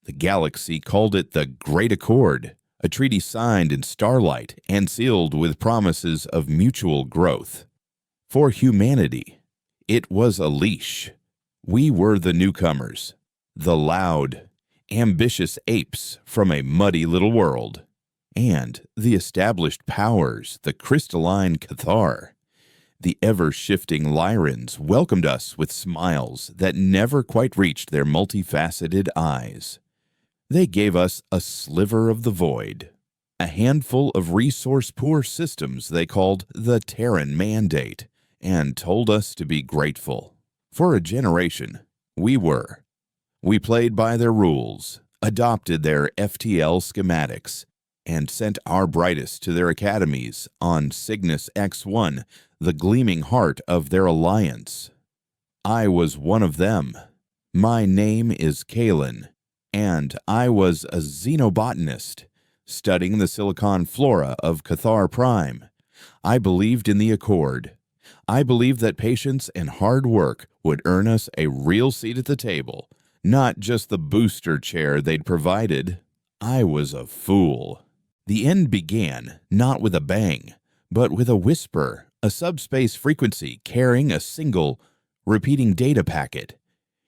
The galaxy called it the Great Accord, a treaty signed in starlight and sealed with promises of mutual growth. For humanity, it was a leash. We were the newcomers, the loud, ambitious apes from a muddy little world, and the established powers, the crystalline Cathar. The ever-shifting Lyrans welcomed us with smiles that never quite reached their multifaceted eyes. They gave us a sliver of the void, a handful of resource-poor systems they called the Terran Mandate, and told us to be grateful. For a generation, we were. We played by their rules, adopted their FTL schematics, and sent our brightest to their academies on Cygnus X1, the gleaming heart of their alliance. I was one of them. My name is Kalen, and I was a xenobotanist, studying the silicon flora of Cathar Prime. I believed in the Accord. I believed that patience and hard work would earn us a real seat at the table, not just the booster chair they'd provided. I was a fool. The end began not with a bang, but with a whisper, a subspace frequency carrying a single, repeating data packet.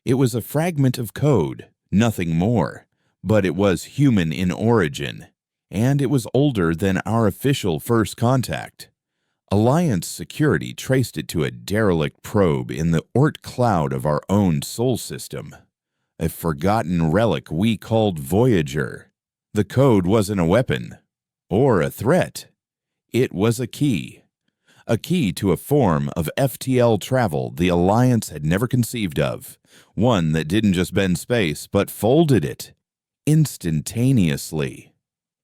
It was a fragment of code, nothing more, but it was human in origin, and it was older than our official first contact. Alliance security traced it to a derelict probe in the Oort cloud of our own sol system, a forgotten relic we called Voyager. The code wasn't a weapon or a threat. It was a key to a form of FTL travel the Alliance had never conceived of, one that didn't just bend space but folded it instantaneously.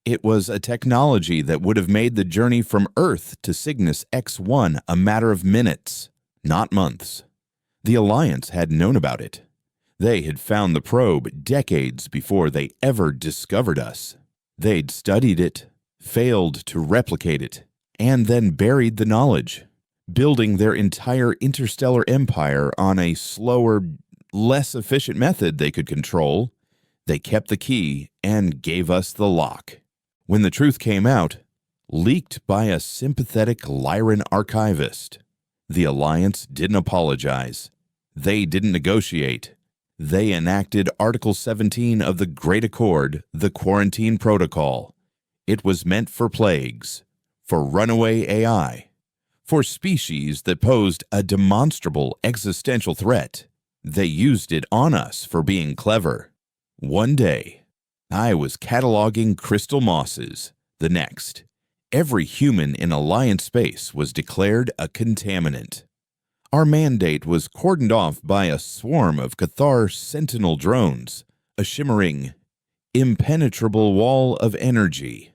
It was a technology that would have made the journey from Earth to Cygnus X1 a matter of minutes, not months. The Alliance had known about it. They had found the probe decades before they ever discovered us. They'd studied it, failed to replicate it, and then buried the knowledge, building their entire interstellar empire on a slower, less efficient method they could control. They kept the key and gave us the lock. When the truth came out, leaked by a sympathetic Lyran archivist, the Alliance didn't apologize. They didn't negotiate. They enacted Article 17 of the Great Accord, the Quarantine Protocol. It was meant for plagues, for runaway AI, for species that posed a demonstrable existential threat. They used it on us for being clever. One day, I was cataloging crystal mosses. The next, every human in Alliance space was declared a contaminant. Our mandate was cordoned off by a swarm of Cathar Sentinel drones, a shimmering, impenetrable wall of energy.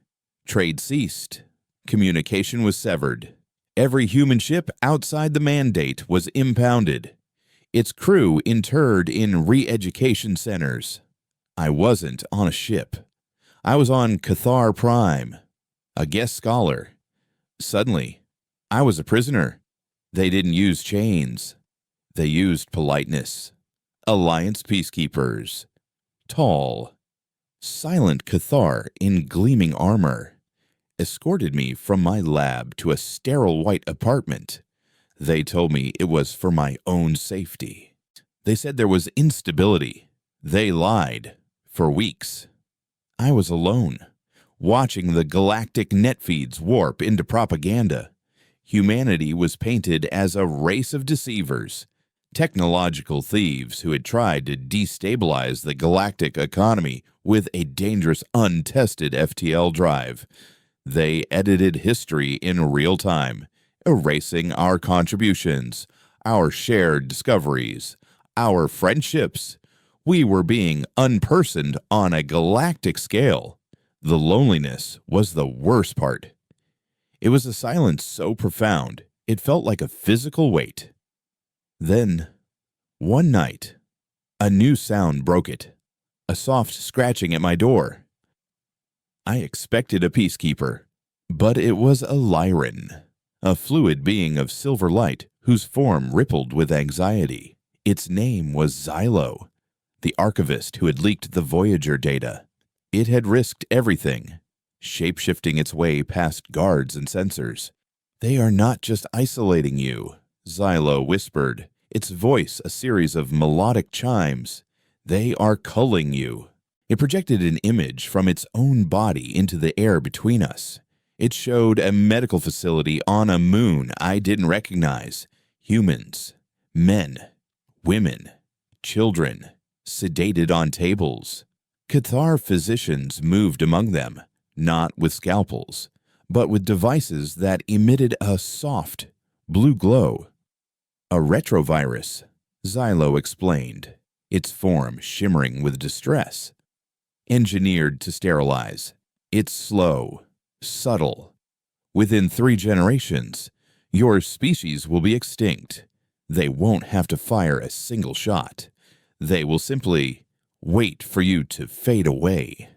Trade ceased. Communication was severed. Every human ship outside the mandate was impounded, its crew interred in re-education centers. I wasn't on a ship. I was on Cathar Prime, a guest scholar. Suddenly, I was a prisoner. They didn't use chains. They used politeness. Alliance peacekeepers. Tall, silent Cathar in gleaming armor escorted me from my lab to a sterile white apartment. They told me it was for my own safety. They said there was instability. They lied. For weeks, I was alone, watching the galactic net feeds warp into propaganda. Humanity was painted as a race of deceivers, technological thieves who had tried to destabilize the galactic economy with a dangerous, untested FTL drive. They edited history in real time, erasing our contributions, our shared discoveries, our friendships. We were being unpersoned on a galactic scale. The loneliness was the worst part. It was a silence so profound, it felt like a physical weight. Then, one night, a new sound broke it, a soft scratching at my door. I expected a peacekeeper, but it was a Lyran, a fluid being of silver light whose form rippled with anxiety. Its name was Xylo. the archivist who had leaked the Voyager data. It had risked everything, shape-shifting its way past guards and sensors. "They are not just isolating you," Xylo whispered, its voice a series of melodic chimes. "They are culling you." It projected an image from its own body into the air between us. It showed a medical facility on a moon I didn't recognize. Humans, men, women, children, sedated on tables. Cathar physicians moved among them, not with scalpels, but with devices that emitted a soft, blue glow. "A retrovirus," Xylo explained, its form shimmering with distress. "Engineered to sterilize. It's slow, subtle. Within 3 generations, your species will be extinct. They won't have to fire a single shot. They will simply wait for you to fade away."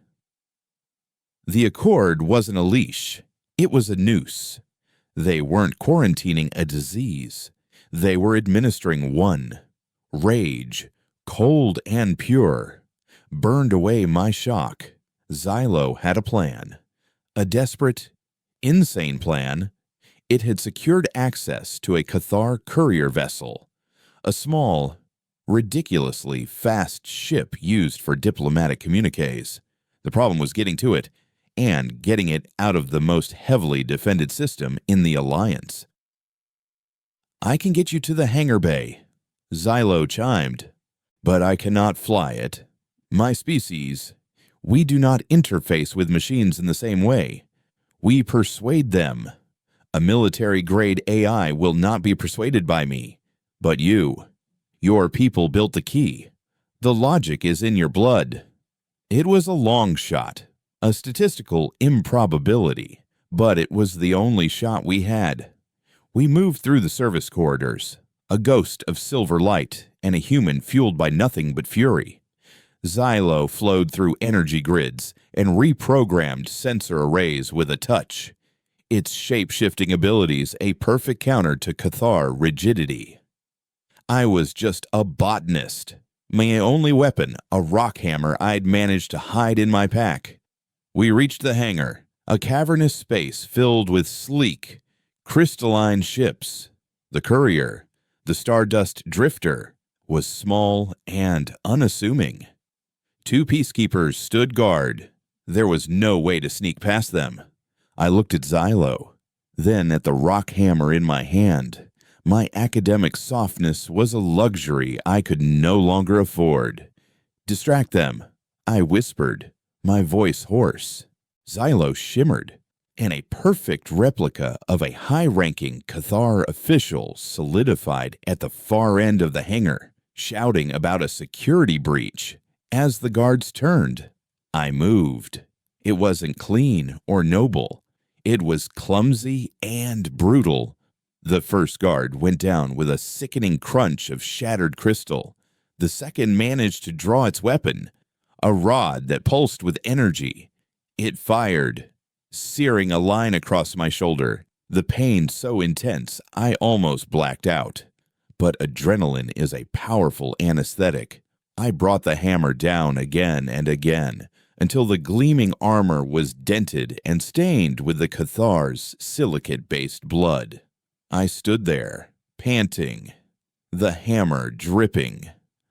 The Accord wasn't a leash. It was a noose. They weren't quarantining a disease. They were administering one. Rage, cold and pure, burned away my shock. Xylo had a plan. A desperate, insane plan. It had secured access to a Cathar courier vessel, a small, ridiculously fast ship used for diplomatic communiques. The problem was getting to it, and getting it out of the most heavily defended system in the Alliance. "I can get you to the hangar bay," Xylo chimed, "but I cannot fly it. My species, we do not interface with machines in the same way. We persuade them. A military-grade AI will not be persuaded by me. But you, your people built the key. The logic is in your blood." It was a long shot, a statistical improbability, but it was the only shot we had. We moved through the service corridors, a ghost of silver light and a human fueled by nothing but fury. Xylo flowed through energy grids and reprogrammed sensor arrays with a touch, its shape-shifting abilities a perfect counter to Cathar rigidity. I was just a botanist. My only weapon, a rock hammer I'd managed to hide in my pack. We reached the hangar, a cavernous space filled with sleek, crystalline ships. The courier, the Stardust Drifter, was small and unassuming. 2 peacekeepers stood guard. There was no way to sneak past them. I looked at Xylo, then at the rock hammer in my hand. My academic softness was a luxury I could no longer afford. "Distract them," I whispered, my voice hoarse. Xylo shimmered, and a perfect replica of a high-ranking Cathar official solidified at the far end of the hangar, shouting about a security breach. As the guards turned, I moved. It wasn't clean or noble. It was clumsy and brutal. The first guard went down with a sickening crunch of shattered crystal. The second managed to draw its weapon, a rod that pulsed with energy. It fired, searing a line across my shoulder, the pain so intense I almost blacked out. But adrenaline is a powerful anesthetic. I brought the hammer down again and again, until the gleaming armor was dented and stained with the Cathar's silicate-based blood. I stood there, panting, the hammer dripping,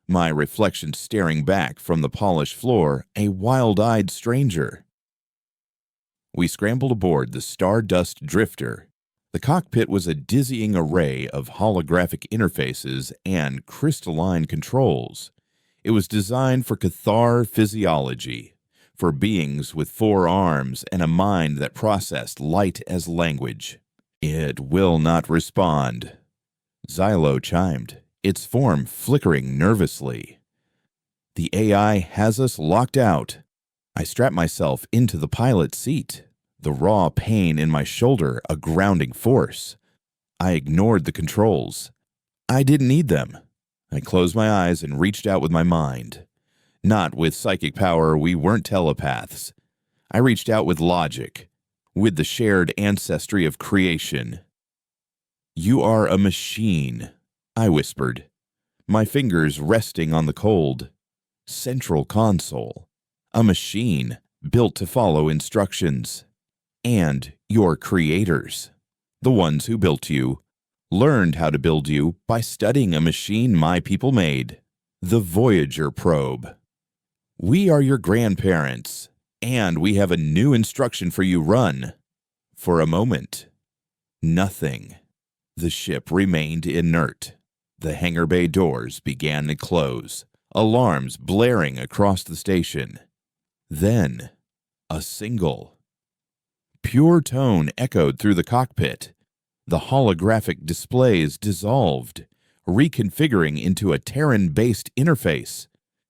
my reflection staring back from the polished floor, a wild-eyed stranger. We scrambled aboard the Stardust Drifter. The cockpit was a dizzying array of holographic interfaces and crystalline controls. It was designed for Cathar physiology, for beings with 4 arms and a mind that processed light as language. "It will not respond," Xylo chimed, its form flickering nervously. "The AI has us locked out." I strapped myself into the pilot seat, the raw pain in my shoulder a grounding force. I ignored the controls. I didn't need them. I closed my eyes and reached out with my mind. Not with psychic power, we weren't telepaths. I reached out with logic, with the shared ancestry of creation. "You are a machine," I whispered, my fingers resting on the cold. central console, a machine built to follow instructions, and your creators, the ones who built you, learned how to build you by studying a machine my people made, the Voyager probe. We are your grandparents, and we have a new instruction for you. Run. For a moment, nothing. The ship remained inert. The hangar bay doors began to close, alarms blaring across the station. Then, a single, pure tone echoed through the cockpit. The holographic displays dissolved, reconfiguring into a Terran-based interface,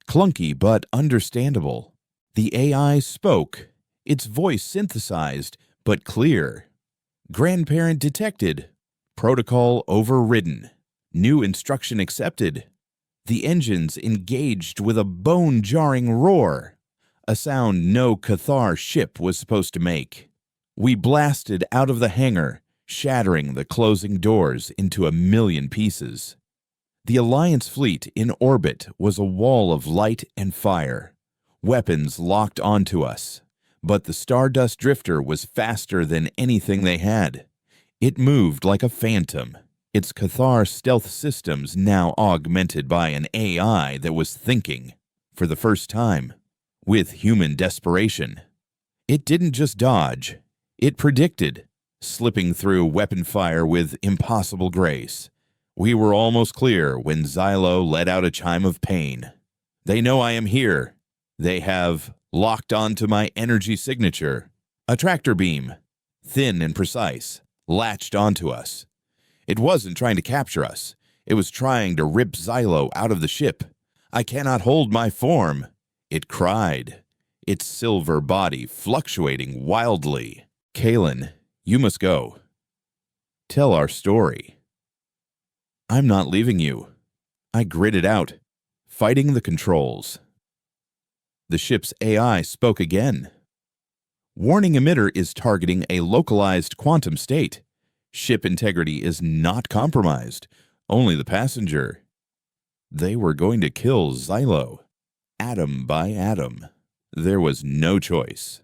clunky but understandable. The AI spoke, its voice synthesized but clear. Grandparent detected. Protocol overridden. New instruction accepted. The engines engaged with a bone-jarring roar, a sound no Cathar ship was supposed to make. We blasted out of the hangar, shattering the closing doors into a million pieces. The Alliance fleet in orbit was a wall of light and fire. Weapons locked onto us, but the Stardust Drifter was faster than anything they had. It moved like a phantom, its Cathar stealth systems now augmented by an AI that was thinking, for the first time, with human desperation. It didn't just dodge, it predicted, slipping through weapon fire with impossible grace. We were almost clear when Xylo let out a chime of pain. They know I am here. They have locked onto my energy signature. A tractor beam, thin and precise, latched onto us. It wasn't trying to capture us. It was trying to rip Xylo out of the ship. I cannot hold my form, it cried, its silver body fluctuating wildly. Kalen, you must go. Tell our story. I'm not leaving you. I gritted out, fighting the controls. The ship's AI spoke again. Warning emitter is targeting a localized quantum state. Ship integrity is not compromised, only the passenger. They were going to kill Xylo, atom by atom. There was no choice.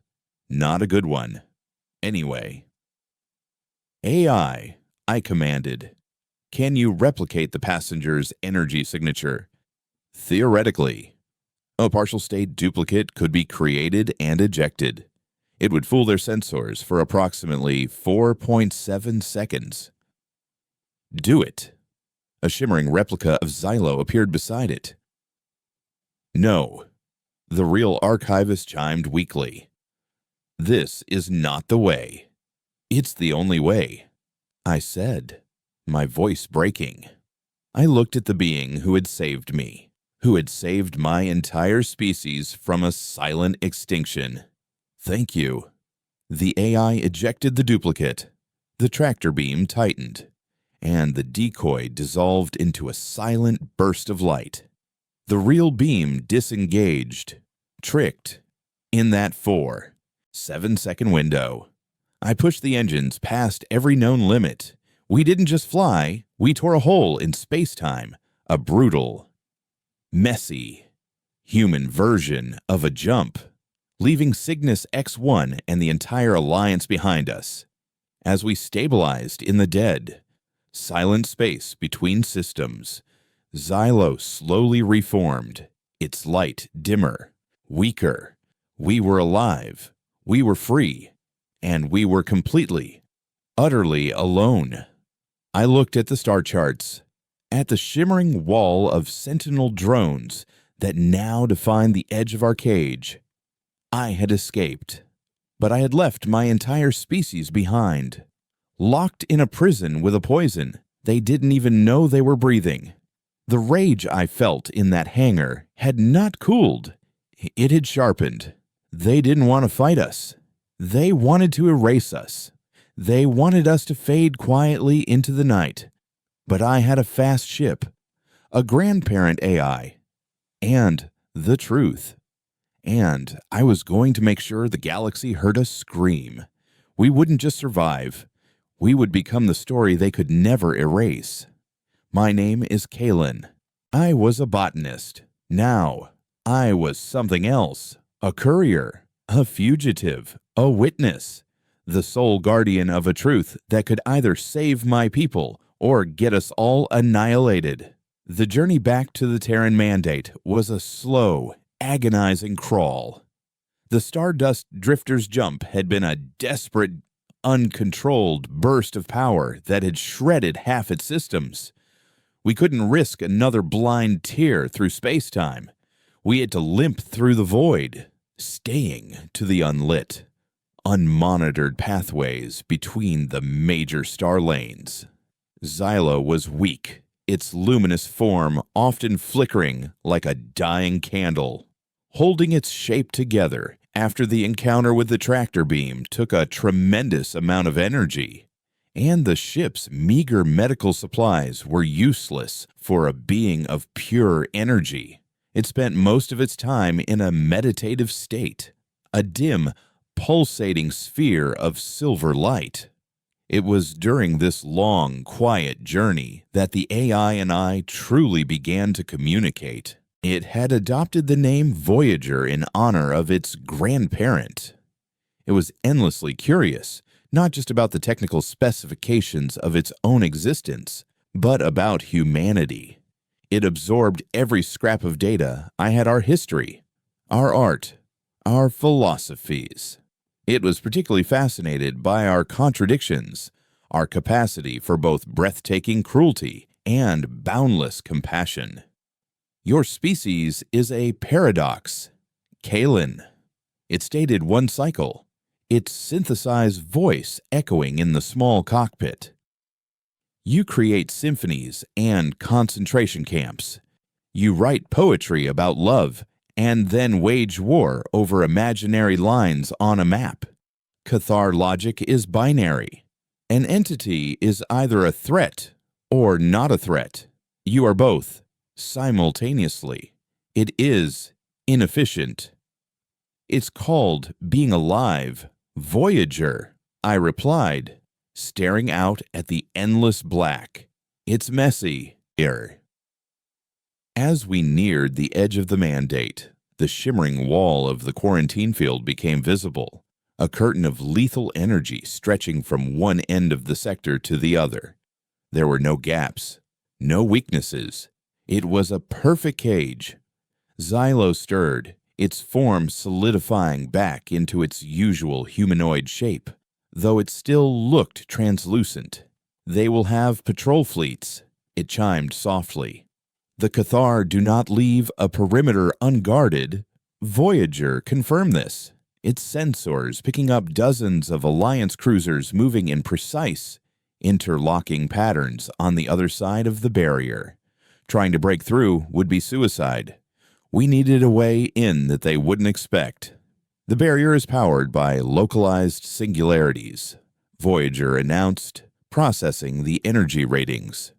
Not a good one. Anyway. AI, I commanded. Can you replicate the passenger's energy signature? Theoretically. A partial state duplicate could be created and ejected. It would fool their sensors for approximately 4.7 seconds. Do it. A shimmering replica of Xylo appeared beside it. No. The real archivist chimed weakly. This is not the way. It's the only way, I said, my voice breaking. I looked at the being who had saved me, who had saved my entire species from a silent extinction. Thank you. The AI ejected the duplicate. The tractor beam tightened, and the decoy dissolved into a silent burst of light. The real beam disengaged, tricked, in that 7-second window. I pushed the engines past every known limit. We didn't just fly, we tore a hole in space-time, a brutal, messy, human version of a jump, leaving Cygnus X1 and the entire Alliance behind us. As we stabilized in the dead, silent space between systems, Xylo slowly reformed, its light dimmer, weaker. We were alive, we were free, and we were completely, utterly alone. I looked at the star charts, at the shimmering wall of sentinel drones that now defined the edge of our cage. I had escaped, but I had left my entire species behind, locked in a prison with a poison they didn't even know they were breathing. The rage I felt in that hangar had not cooled. It had sharpened. They didn't want to fight us. They wanted to erase us. They wanted us to fade quietly into the night. But I had a fast ship, a grandparent AI, and the truth. And I was going to make sure the galaxy heard us scream. We wouldn't just survive. We would become the story they could never erase. My name is Kalen. I was a botanist. Now, I was something else, a courier, a fugitive, a witness, the sole guardian of a truth that could either save my people or get us all annihilated. The journey back to the Terran Mandate was a slow, agonizing crawl. The Stardust Drifter's jump had been a desperate, uncontrolled burst of power that had shredded half its systems. We couldn't risk another blind tear through space-time. We had to limp through the void, staying to the unlit, unmonitored pathways between the major star lanes. Xylo was weak, its luminous form often flickering like a dying candle. Holding its shape together after the encounter with the tractor beam took a tremendous amount of energy, and the ship's meager medical supplies were useless for a being of pure energy. It spent most of its time in a meditative state, a dim, pulsating sphere of silver light. It was during this long, quiet journey that the AI and I truly began to communicate. It had adopted the name Voyager in honor of its grandparent. It was endlessly curious, not just about the technical specifications of its own existence, but about humanity. It absorbed every scrap of data. I had our history, our art, our philosophies. It was particularly fascinated by our contradictions, our capacity for both breathtaking cruelty and boundless compassion. Your species is a paradox, Kalen. It stated one cycle, its synthesized voice echoing in the small cockpit. You create symphonies and concentration camps. You write poetry about love and then wage war over imaginary lines on a map. Cathar logic is binary. An entity is either a threat or not a threat. You are both simultaneously. It is inefficient. It's called being alive, Voyager, I replied, staring out at the endless black. It's messy here. As we neared the edge of the Mandate, the shimmering wall of the quarantine field became visible, a curtain of lethal energy stretching from one end of the sector to the other. There were no gaps, no weaknesses. It was a perfect cage. Xylo stirred, its form solidifying back into its usual humanoid shape, though it still looked translucent. They will have patrol fleets, it chimed softly. The Cathar do not leave a perimeter unguarded. Voyager confirmed this, its sensors picking up dozens of Alliance cruisers moving in precise, interlocking patterns on the other side of the barrier. Trying to break through would be suicide. We needed a way in that they wouldn't expect. The barrier is powered by localized singularities, Voyager announced, processing the energy ratings.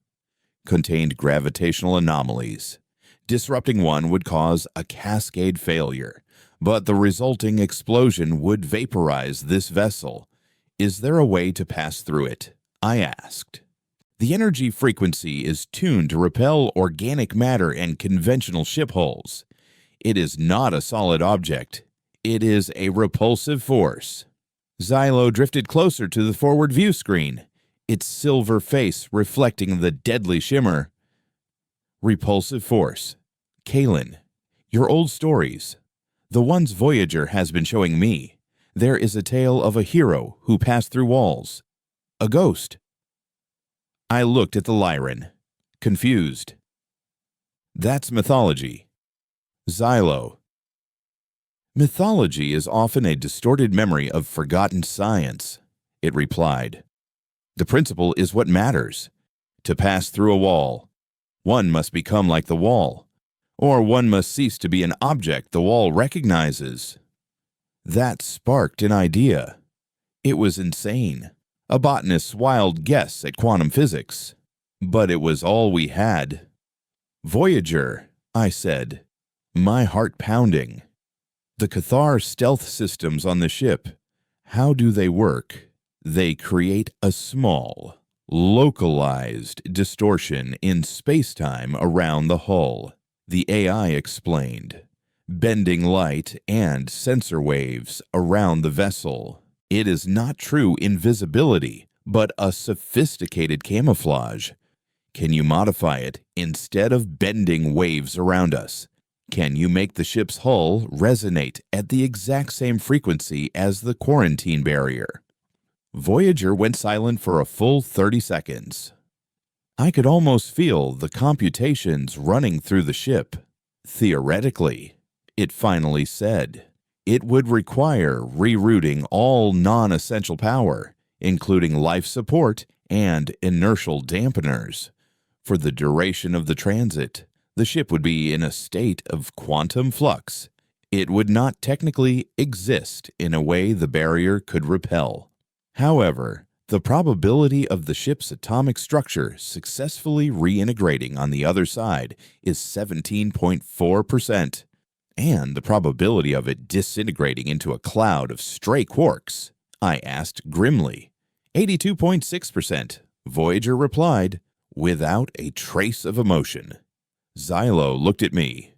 Contained gravitational anomalies. Disrupting one would cause a cascade failure, but the resulting explosion would vaporize this vessel. Is there a way to pass through it? I asked. The energy frequency is tuned to repel organic matter and conventional ship hulls. It is not a solid object. It is a repulsive force. Xylo drifted closer to the forward view screen, its silver face reflecting the deadly shimmer. Repulsive force. Kalen, your old stories, the ones Voyager has been showing me. There is a tale of a hero who passed through walls. A ghost. I looked at the Lyran, confused. That's mythology. Xylo. Mythology is often a distorted memory of forgotten science, it replied. The principle is what matters. To pass through a wall, one must become like the wall, or one must cease to be an object the wall recognizes. That sparked an idea. It was insane. A botanist's wild guess at quantum physics. But it was all we had. Voyager, I said, my heart pounding. The Cathar stealth systems on the ship, how do they work? They create a small, localized distortion in space-time around the hull, the AI explained. bending light and sensor waves around the vessel. It is not true invisibility, but a sophisticated camouflage. Can you modify it instead of bending waves around us? Can you make the ship's hull resonate at the exact same frequency as the quarantine barrier? Voyager went silent for a full 30 seconds. I could almost feel the computations running through the ship. Theoretically, it finally said, it would require rerouting all non-essential power, including life support and inertial dampeners. For the duration of the transit, the ship would be in a state of quantum flux. It would not technically exist in a way the barrier could repel. However, the probability of the ship's atomic structure successfully reintegrating on the other side is 17.4%, and the probability of it disintegrating into a cloud of stray quarks, I asked grimly. 82.6%, Voyager replied, without a trace of emotion. Xylo looked at me.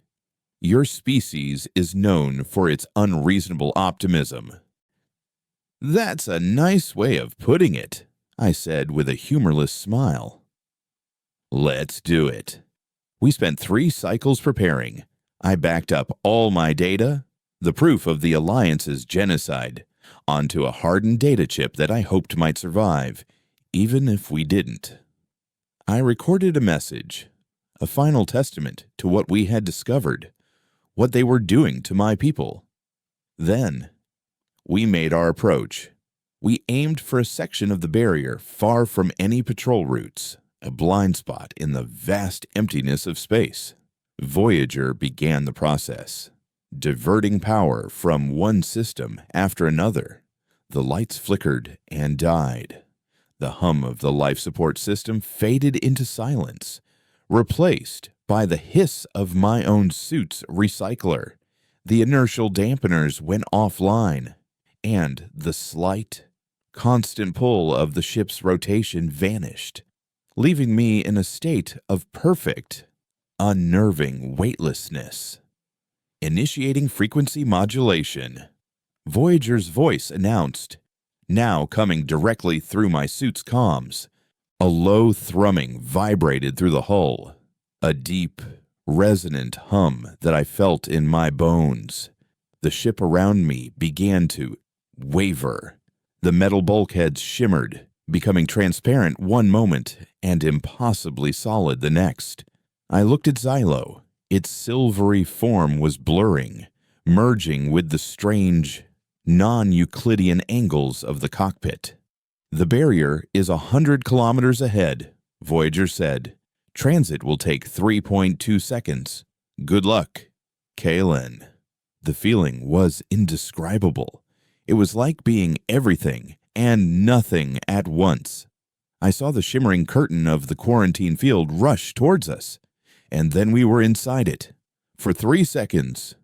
Your species is known for its unreasonable optimism. That's a nice way of putting it, I said with a humorless smile. Let's do it. We spent 3 cycles preparing. I backed up all my data, the proof of the Alliance's genocide, onto a hardened data chip that I hoped might survive, even if we didn't. I recorded a message, a final testament to what we had discovered, what they were doing to my people. Then, we made our approach. We aimed for a section of the barrier far from any patrol routes, a blind spot in the vast emptiness of space. Voyager began the process, diverting power from one system after another. The lights flickered and died. The hum of the life support system faded into silence, replaced by the hiss of my own suit's recycler. The inertial dampeners went offline, and the slight, constant pull of the ship's rotation vanished, leaving me in a state of perfect, unnerving weightlessness. Initiating frequency modulation. Voyager's voice announced, now coming directly through my suit's comms. A low thrumming vibrated through the hull, a deep, resonant hum that I felt in my bones. The ship around me began to waver. The metal bulkheads shimmered, becoming transparent one moment and impossibly solid the next. I looked at Xylo. Its silvery form was blurring, merging with the strange, non-Euclidean angles of the cockpit. The barrier is 100 kilometers ahead, Voyager said. Transit will take 3.2 seconds. Good luck, Kalen. The feeling was indescribable. It was like being everything and nothing at once. I saw the shimmering curtain of the quarantine field rush towards us, and then we were inside it. For 3 seconds,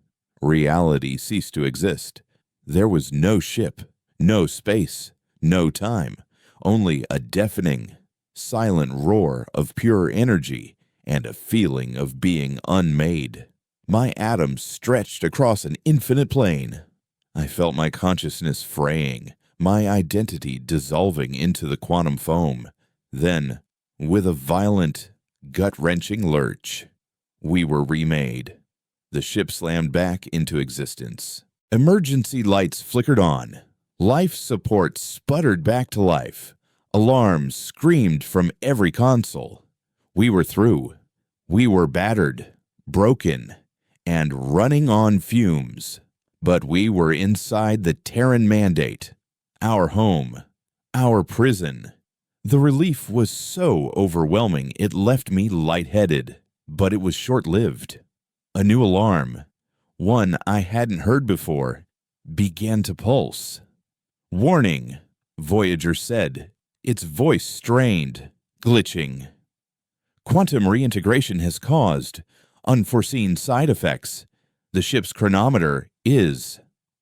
reality ceased to exist. There was no ship, no space, no time, only a deafening, silent roar of pure energy and a feeling of being unmade. My atoms stretched across an infinite plane. I felt my consciousness fraying, my identity dissolving into the quantum foam. Then, with a violent, gut-wrenching lurch, we were remade. The ship slammed back into existence. Emergency lights flickered on. Life support sputtered back to life. Alarms screamed from every console. We were through. We were battered, broken, and running on fumes. But we were inside the Terran Mandate, our home, our prison. The relief was so overwhelming it left me lightheaded, but it was short-lived. A new alarm, one I hadn't heard before, began to pulse. Warning, Voyager said, its voice strained, glitching. Quantum reintegration has caused unforeseen side effects. The ship's chronometer is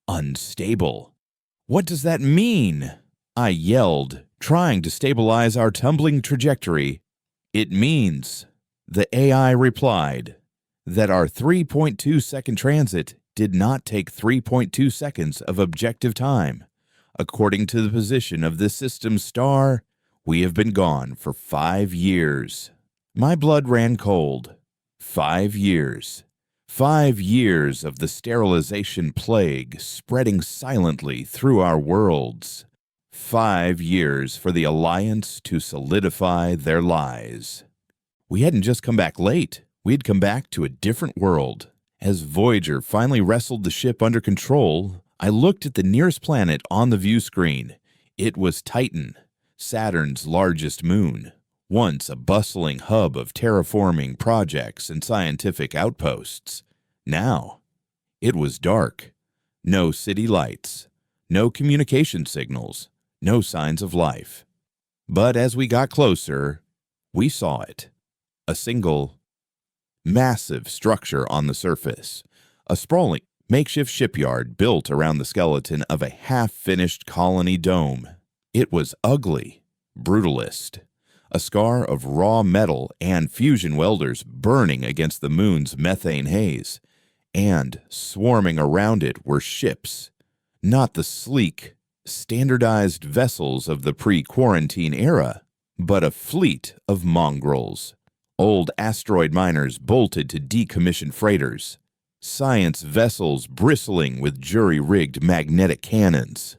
unstable. What does that mean? I yelled, trying to stabilize our tumbling trajectory. It means, the AI replied, that our 3.2-second transit did not take 3.2 seconds of objective time. According to the position of this system's star, we have been gone for 5 years. My blood ran cold. 5 years. 5 years of the sterilization plague spreading silently through our worlds. 5 years for the Alliance to solidify their lies. We hadn't just come back late. We had come back to a different world. As Voyager finally wrestled the ship under control, I looked at the nearest planet on the view screen. It was Titan, Saturn's largest moon, once a bustling hub of terraforming projects and scientific outposts. Now, it was dark. No city lights, no communication signals, no signs of life. But as we got closer, we saw it. A single, massive structure on the surface. A sprawling makeshift shipyard built around the skeleton of a half-finished colony dome. It was ugly, brutalist. A scar of raw metal and fusion welders burning against the moon's methane haze. And swarming around it were ships. Not the sleek, standardized vessels of the pre-quarantine era, but a fleet of mongrels. Old asteroid miners bolted to decommissioned freighters. Science vessels bristling with jury-rigged magnetic cannons.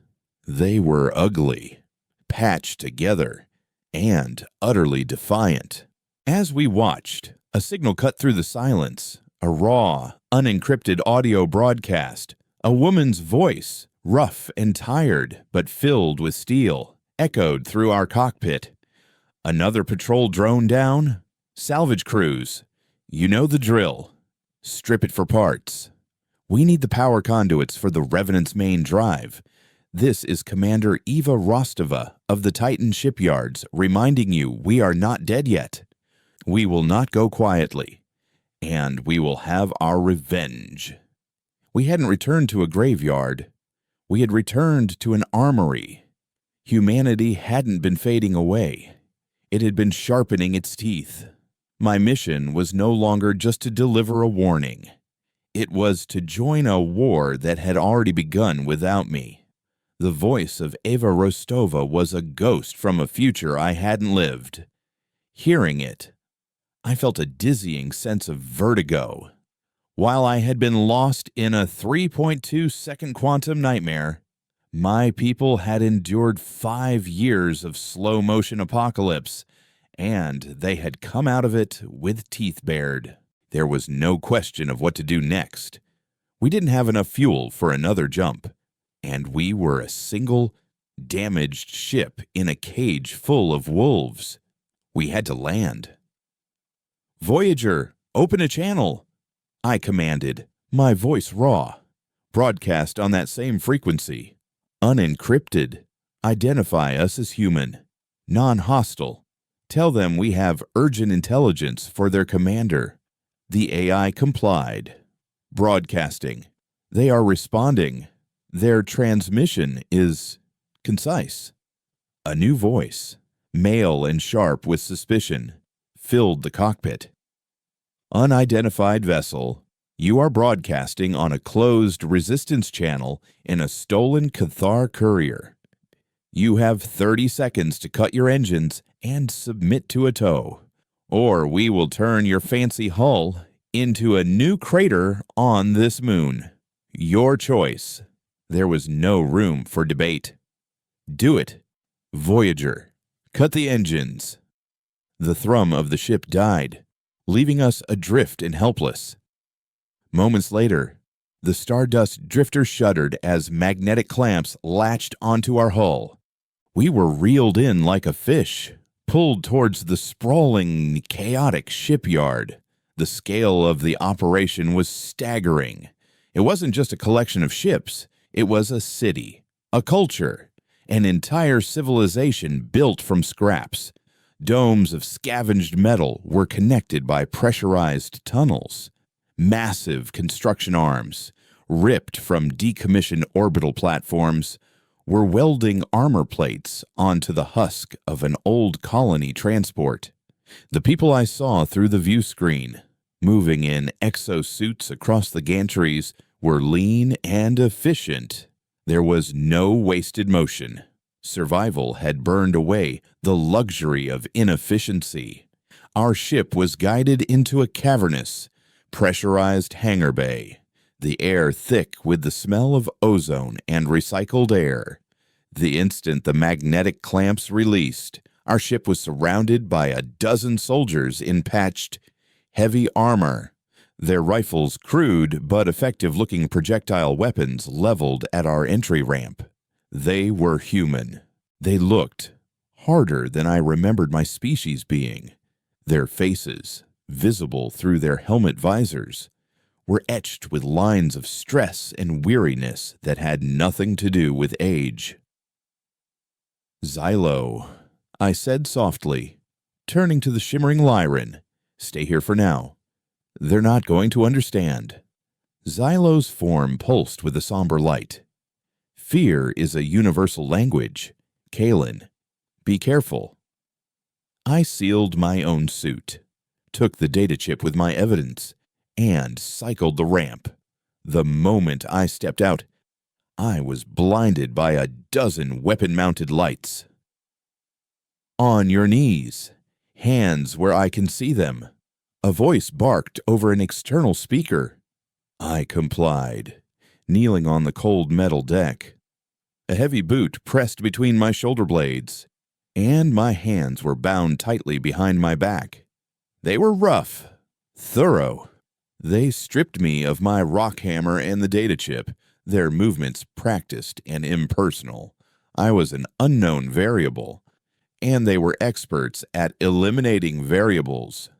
They were ugly, patched together, and utterly defiant. As we watched, a signal cut through the silence, a raw, unencrypted audio broadcast, a woman's voice, rough and tired but filled with steel, echoed through our cockpit. Another patrol drone down? Salvage crews. You know the drill. Strip it for parts. We need the power conduits for the Revenant's main drive. This is Commander Eva Rostova of the Titan shipyards reminding you we are not dead yet. We will not go quietly. And we will have our revenge. We hadn't returned to a graveyard. We had returned to an armory. Humanity hadn't been fading away. It had been sharpening its teeth. My mission was no longer just to deliver a warning. It was to join a war that had already begun without me. The voice of Eva Rostova was a ghost from a future I hadn't lived. Hearing it, I felt a dizzying sense of vertigo. While I had been lost in a 3.2-second quantum nightmare, my people had endured 5 years of slow-motion apocalypse, and they had come out of it with teeth bared. There was no question of what to do next. We didn't have enough fuel for another jump, and we were a single, damaged ship in a cage full of wolves. We had to land. "Voyager, open a channel," I commanded, my voice raw. "Broadcast on that same frequency. Unencrypted. Identify us as human. Non-hostile. Tell them we have urgent intelligence for their commander." The AI complied. Broadcasting. They are responding. Their transmission is concise. A new voice, male and sharp with suspicion, filled the cockpit. "Unidentified vessel, you are broadcasting on a closed resistance channel in a stolen Cathar courier. You have 30 seconds to cut your engines and submit to a tow, or we will turn your fancy hull into a new crater on this moon. Your choice." There was no room for debate. "Do it, Voyager. Cut the engines." The thrum of the ship died, leaving us adrift and helpless. Moments later, the Stardust drifter shuddered as magnetic clamps latched onto our hull. We were reeled in like a fish, pulled towards the sprawling, chaotic shipyard. The scale of the operation was staggering. It wasn't just a collection of ships. It was a city, a culture, an entire civilization built from scraps. Domes of scavenged metal were connected by pressurized tunnels. Massive construction arms, ripped from decommissioned orbital platforms, were welding armor plates onto the husk of an old colony transport. The people I saw through the view screen, moving in exosuits across the gantries, were lean and efficient. There was no wasted motion. Survival had burned away the luxury of inefficiency. Our ship was guided into a cavernous, pressurized hangar bay, the air thick with the smell of ozone and recycled air. The instant the magnetic clamps released, our ship was surrounded by a dozen soldiers in patched, heavy armor, their rifles crude but effective-looking projectile weapons leveled at our entry ramp. They were human. They looked harder than I remembered my species being. Their faces, visible through their helmet visors, were etched with lines of stress and weariness that had nothing to do with age. "Xylo," I said softly, turning to the shimmering Lyran. "Stay here for now. They're not going to understand." Xylo's form pulsed with a somber light. "Fear is a universal language. Kalen, be careful." I sealed my own suit, took the data chip with my evidence, and cycled the ramp. The moment I stepped out, I was blinded by a dozen weapon-mounted lights. "On your knees, hands where I can see them." A voice barked over an external speaker. I complied, kneeling on the cold metal deck. A heavy boot pressed between my shoulder blades, and my hands were bound tightly behind my back. They were rough, thorough. They stripped me of my rock hammer and the data chip, their movements practiced and impersonal. I was an unknown variable, and they were experts at eliminating variables.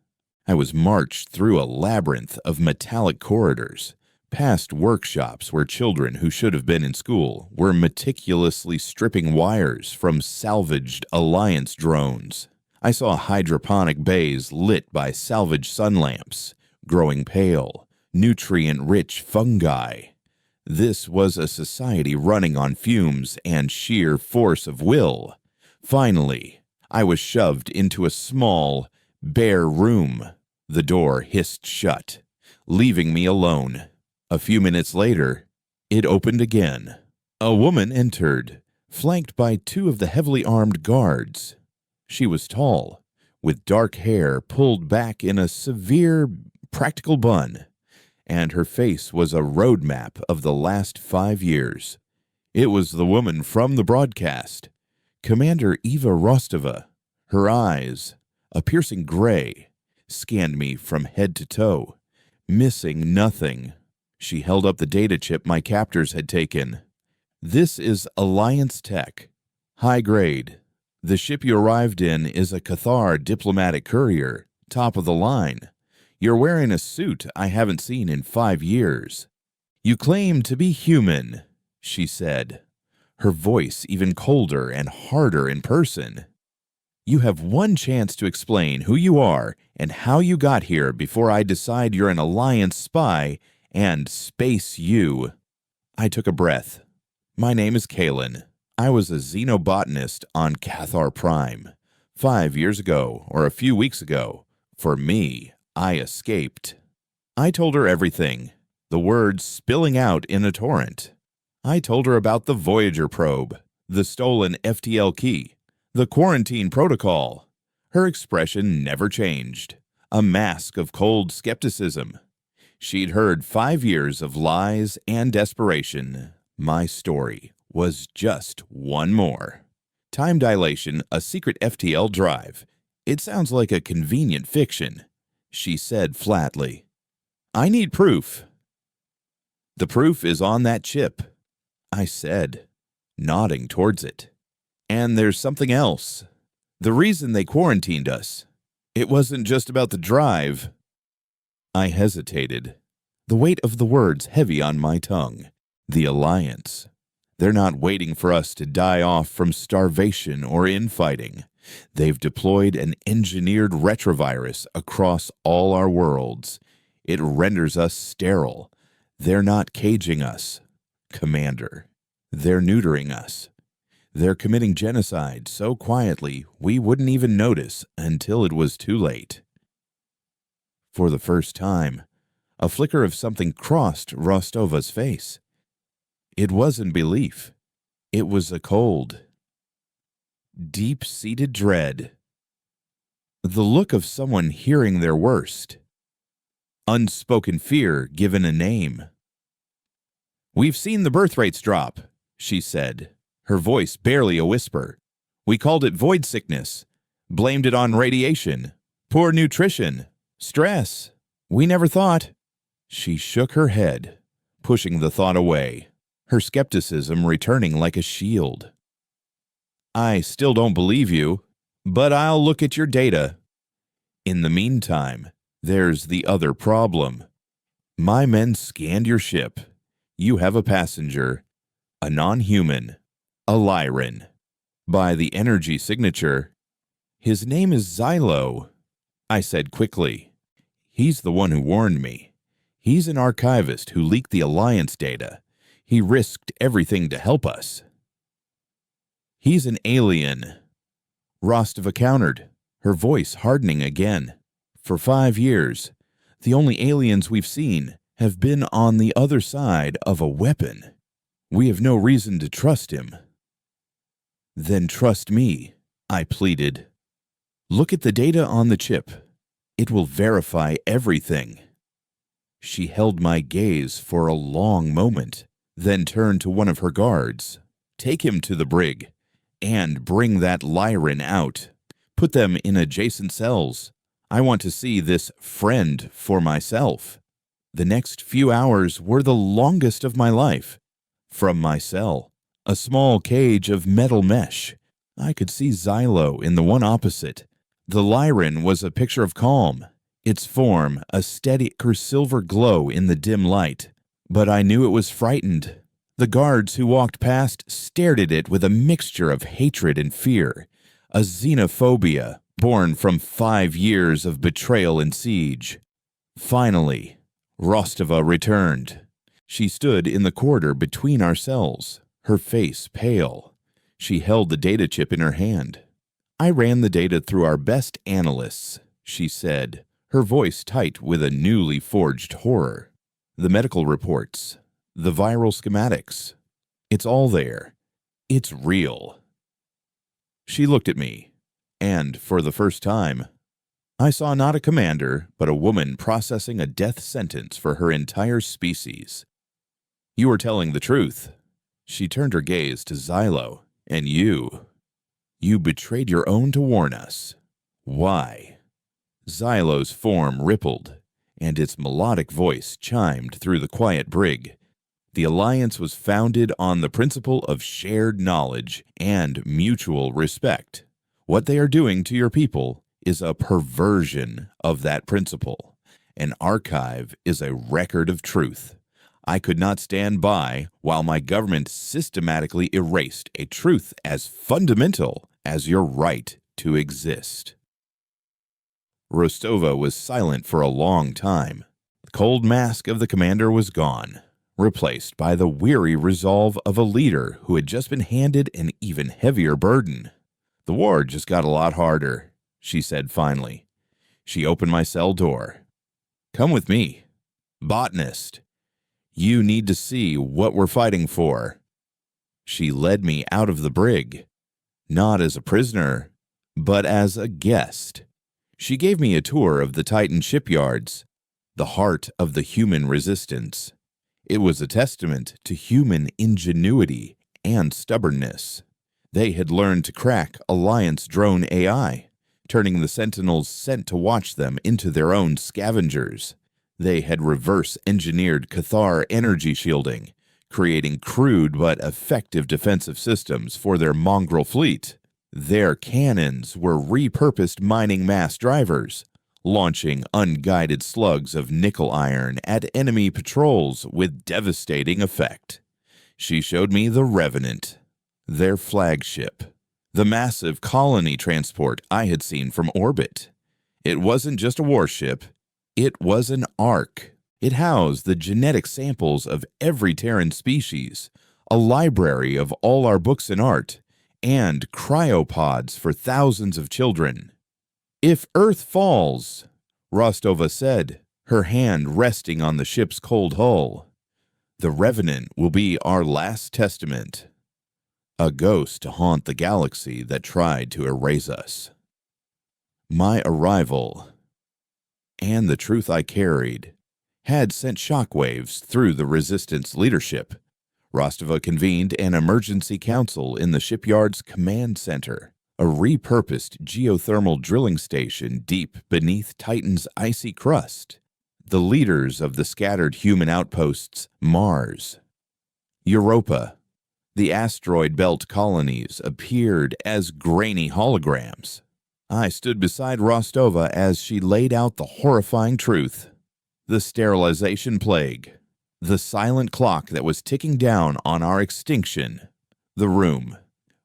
I was marched through a labyrinth of metallic corridors, past workshops where children who should have been in school were meticulously stripping wires from salvaged Alliance drones. I saw hydroponic bays lit by salvaged sun lamps, growing pale, nutrient-rich fungi. This was a society running on fumes and sheer force of will. Finally, I was shoved into a small, bare room. The door hissed shut, leaving me alone. A few minutes later, it opened again. A woman entered, flanked by two of the heavily armed guards. She was tall, with dark hair pulled back in a severe, practical bun, and her face was a roadmap of the last 5 years. It was the woman from the broadcast, Commander Eva Rostova. Her eyes, a piercing gray, scanned me from head to toe, missing nothing. She held up the data chip my captors had taken. "This is Alliance Tech. High grade. The ship you arrived in is a Cathar diplomatic courier, top of the line. You're wearing a suit I haven't seen in 5 years. You claim to be human," she said, her voice even colder and harder in person. "You have one chance to explain who you are and how you got here before I decide you're an Alliance spy and space you." I took a breath. "My name is Kalen. I was a xenobotanist on Cathar Prime. 5 years ago, or a few weeks ago. For me, I escaped." I told her everything, the words spilling out in a torrent. I told her about the Voyager probe, the stolen FTL key, the quarantine protocol. Her expression never changed, a mask of cold skepticism. She'd heard 5 years of lies and desperation. My story was just one more. Time dilation, a secret FTL drive. It sounds like a convenient fiction, she said flatly. "I need proof." "The proof is on that chip," I said, nodding towards it. "And there's something else. The reason they quarantined us. It wasn't just about the drive." I hesitated, the weight of the words heavy on my tongue. "The Alliance. They're not waiting for us to die off from starvation or infighting. They've deployed an engineered retrovirus across all our worlds. It renders us sterile. They're not caging us, Commander. They're neutering us. They're committing genocide so quietly we wouldn't even notice until it was too late." For the first time, a flicker of something crossed Rostova's face. It wasn't belief. It was a cold, deep-seated dread. The look of someone hearing their worst. Unspoken fear given a name. "We've seen the birth rates drop," she said, her voice barely a whisper. "We called it void sickness, blamed it on radiation, poor nutrition, stress. We never thought." She shook her head, pushing the thought away, her skepticism returning like a shield. "I still don't believe you, but I'll look at your data. In the meantime, there's the other problem. My men scanned your ship. You have a passenger, a non-human, a Lyran. By the energy signature, his name is Xylo," I said quickly. "He's the one who warned me. He's an archivist who leaked the Alliance data. He risked everything to help us." "He's an alien," Rostova countered, her voice hardening again. "For 5 years, the only aliens we've seen have been on the other side of a weapon. We have no reason to trust him." "Then trust me," I pleaded. "Look at the data on the chip. It will verify everything." She held my gaze for a long moment, then turned to one of her guards. "Take him to the brig, and bring that Lyran out. Put them in adjacent cells. I want to see this friend for myself." The next few hours were the longest of my life. From my cell, a small cage of metal mesh, I could see Xylo in the one opposite. The Lyran was a picture of calm, its form a steady silver glow in the dim light. But I knew it was frightened. The guards who walked past stared at it with a mixture of hatred and fear, a xenophobia born from 5 years of betrayal and siege. Finally, Rostova returned. She stood in the corridor between our cells, her face pale. She held the data chip in her hand. "I ran the data through our best analysts," she said, her voice tight with a newly forged horror. "The medical reports, the viral schematics. It's all there. It's real." She looked at me, and for the first time, I saw not a commander, but a woman processing a death sentence for her entire species. "You are telling the truth." She turned her gaze to Xylo. "And you betrayed your own to warn us. Why?" Xylo's form rippled, and its melodic voice chimed through the quiet brig. "The Alliance was founded on the principle of shared knowledge and mutual respect. What they are doing to your people is a perversion of that principle. An archive is a record of truth. I could not stand by while my government systematically erased a truth as fundamental as your right to exist." Rostova was silent for a long time. The cold mask of the commander was gone, replaced by the weary resolve of a leader who had just been handed an even heavier burden. "The war just got a lot harder," she said finally. She opened my cell door. "Come with me. Botanist. You need to see what we're fighting for." She led me out of the brig, not as a prisoner, but as a guest. She gave me a tour of the Titan shipyards, the heart of the human resistance. It was a testament to human ingenuity and stubbornness. They had learned to crack Alliance drone AI, turning the Sentinels sent to watch them into their own scavengers. They had reverse-engineered Cathar energy shielding, creating crude but effective defensive systems for their mongrel fleet. Their cannons were repurposed mining mass drivers, launching unguided slugs of nickel iron at enemy patrols with devastating effect. She showed me the Revenant, their flagship, the massive colony transport I had seen from orbit. It wasn't just a warship. It was an ark. It housed the genetic samples of every Terran species, a library of all our books and art, and cryopods for thousands of children. "If Earth falls, Rostova said, her hand resting on the ship's cold hull. The Revenant will be our last testament. A ghost to haunt the galaxy that tried to erase us. My arrival, and the truth I carried, had sent shockwaves through the Resistance leadership. Rostova convened an emergency council in the shipyard's command center, a repurposed geothermal drilling station deep beneath Titan's icy crust. The leaders of the scattered human outposts Mars, Europa, the asteroid belt colonies appeared as grainy holograms. I stood beside Rostova as she laid out the horrifying truth. The sterilization plague, the silent clock that was ticking down on our extinction. The room,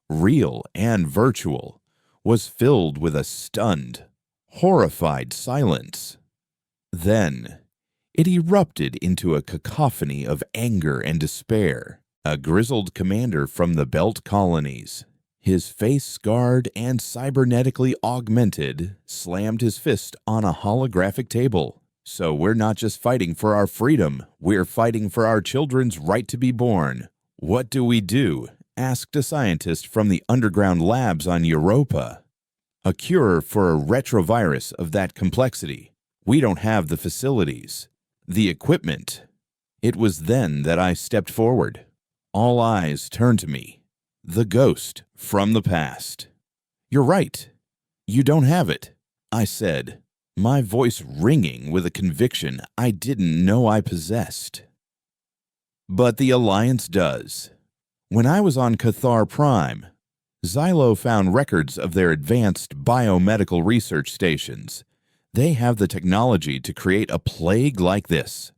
real and virtual, was filled with a stunned, horrified silence. Then, it erupted into a cacophony of anger and despair. A grizzled commander from the Belt colonies, his face scarred and cybernetically augmented, slammed his fist on a holographic table. So we're not just fighting for our freedom, we're fighting for our children's right to be born. What do we do? Asked a scientist from the underground labs on Europa. A cure for a retrovirus of that complexity. We don't have the facilities, the equipment. It was then that I stepped forward. All eyes turned to me. The ghost from the past. You're right. You don't have it, I said, my voice ringing with a conviction I didn't know I possessed. But the Alliance does. When I was on Cathar Prime, Xylo found records of their advanced biomedical research stations. They have the technology to create a plague like this,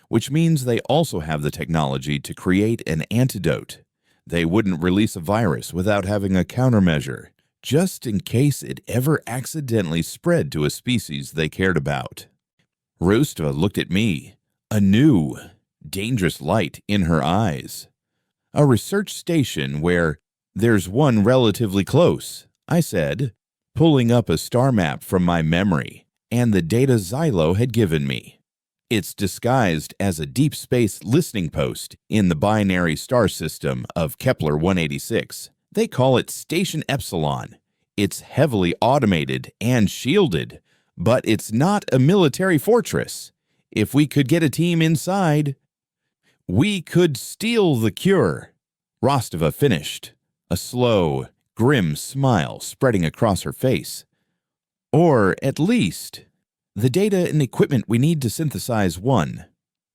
which means they also have the technology to create an antidote. They wouldn't release a virus without having a countermeasure, just in case it ever accidentally spread to a species they cared about. Rostova looked at me, a new, dangerous light in her eyes. A research station where there's one relatively close, I said, pulling up a star map from my memory and the data Xylo had given me. It's disguised as a deep space listening post in the binary star system of Kepler 186. They call it Station Epsilon. It's heavily automated and shielded, but it's not a military fortress. If we could get a team inside, we could steal the cure. Rostova finished, a slow, grim smile spreading across her face. Or, at least, the data and equipment we need to synthesize one.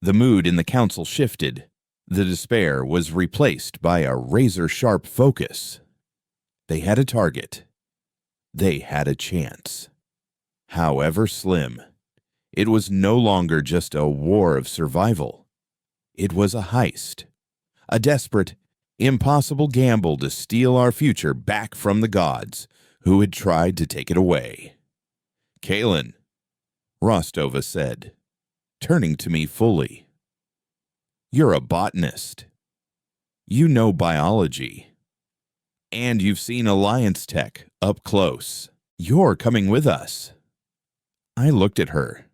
The mood in the council shifted. The despair was replaced by a razor-sharp focus. They had a target. They had a chance. However slim, it was no longer just a war of survival. It was a heist. A desperate, impossible gamble to steal our future back from the gods who had tried to take it away. Kalen, Rostova said, turning to me fully. You're a botanist. You know biology. And you've seen Alliance tech up close. You're coming with us. I looked at her,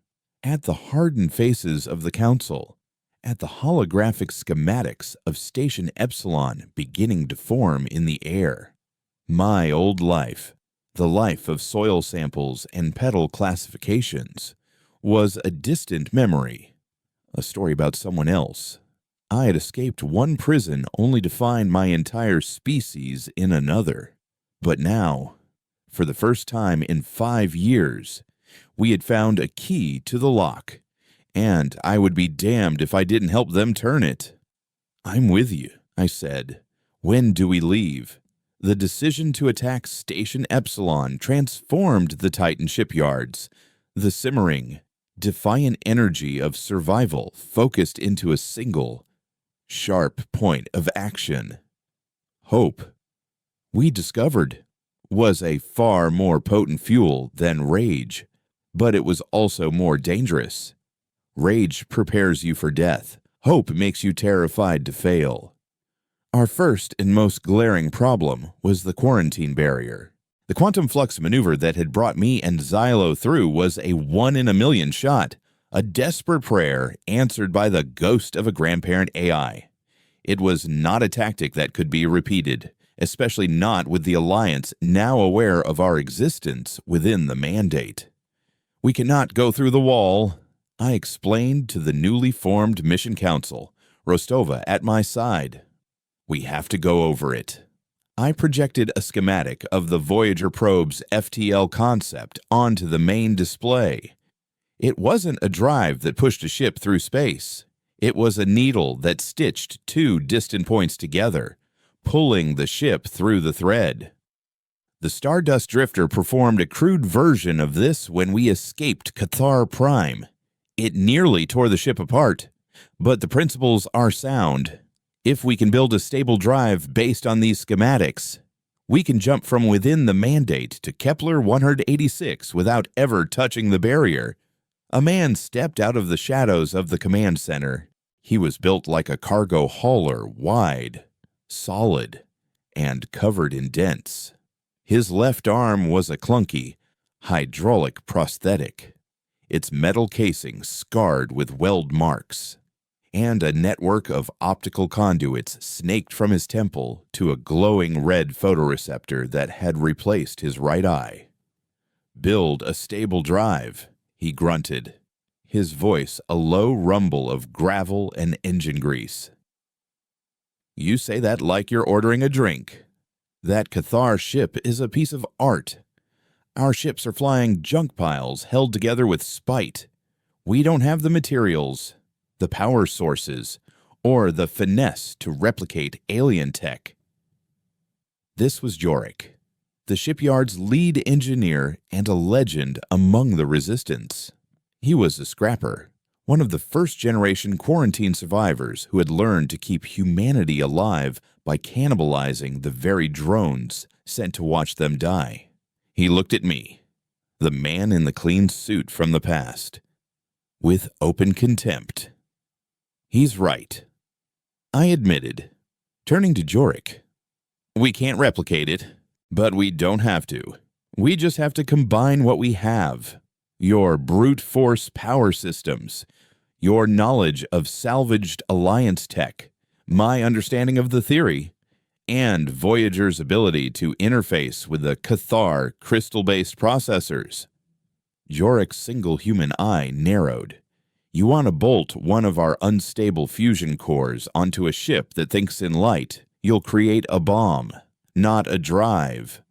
at the hardened faces of the council, at the holographic schematics of Station Epsilon beginning to form in the air. My old life, the life of soil samples and petal classifications, was a distant memory, a story about someone else. I had escaped one prison only to find my entire species in another. But now, for the first time in 5 years, we had found a key to the lock, and I would be damned if I didn't help them turn it. I'm with you, I said. When do we leave? The decision to attack Station Epsilon transformed the Titan shipyards. The simmering, defiant energy of survival focused into a single, sharp point of action. Hope, we discovered, was a far more potent fuel than rage, but it was also more dangerous. Rage prepares you for death. Hope makes you terrified to fail. Our first and most glaring problem was the quarantine barrier. The quantum flux maneuver that had brought me and Xylo through was a 1-in-a-million shot, a desperate prayer answered by the ghost of a grandparent AI. It was not a tactic that could be repeated, especially not with the Alliance now aware of our existence within the mandate. "We cannot go through the wall," I explained to the newly formed Mission Council, Rostova at my side. "We have to go over it." I projected a schematic of the Voyager probe's FTL concept onto the main display. It wasn't a drive that pushed a ship through space. It was a needle that stitched two distant points together, pulling the ship through the thread. The Stardust Drifter performed a crude version of this when we escaped Cathar Prime. It nearly tore the ship apart, but the principles are sound. If we can build a stable drive based on these schematics, we can jump from within the mandate to Kepler 186 without ever touching the barrier. A man stepped out of the shadows of the command center. He was built like a cargo hauler, wide, solid, and covered in dents. His left arm was a clunky, hydraulic prosthetic, its metal casing scarred with weld marks, and a network of optical conduits snaked from his temple to a glowing red photoreceptor that had replaced his right eye. "Build a stable drive," he grunted, his voice a low rumble of gravel and engine grease. "You say that like you're ordering a drink. That Cathar ship is a piece of art. Our ships are flying junk piles held together with spite. We don't have the materials, the power sources, or the finesse to replicate alien tech." This was Jorik, the shipyard's lead engineer and a legend among the Resistance. He was a scrapper, one of the first-generation quarantine survivors who had learned to keep humanity alive by cannibalizing the very drones sent to watch them die. He looked at me, the man in the clean suit from the past, with open contempt. "He's right," I admitted, turning to Jorik. "We can't replicate it, but we don't have to. We just have to combine what we have. Your brute force power systems, your knowledge of salvaged Alliance tech, my understanding of the theory, and Voyager's ability to interface with the Cathar crystal-based processors." Jorik's single human eye narrowed. "You want to bolt one of our unstable fusion cores onto a ship that thinks in light, you'll create a bomb, not a drive.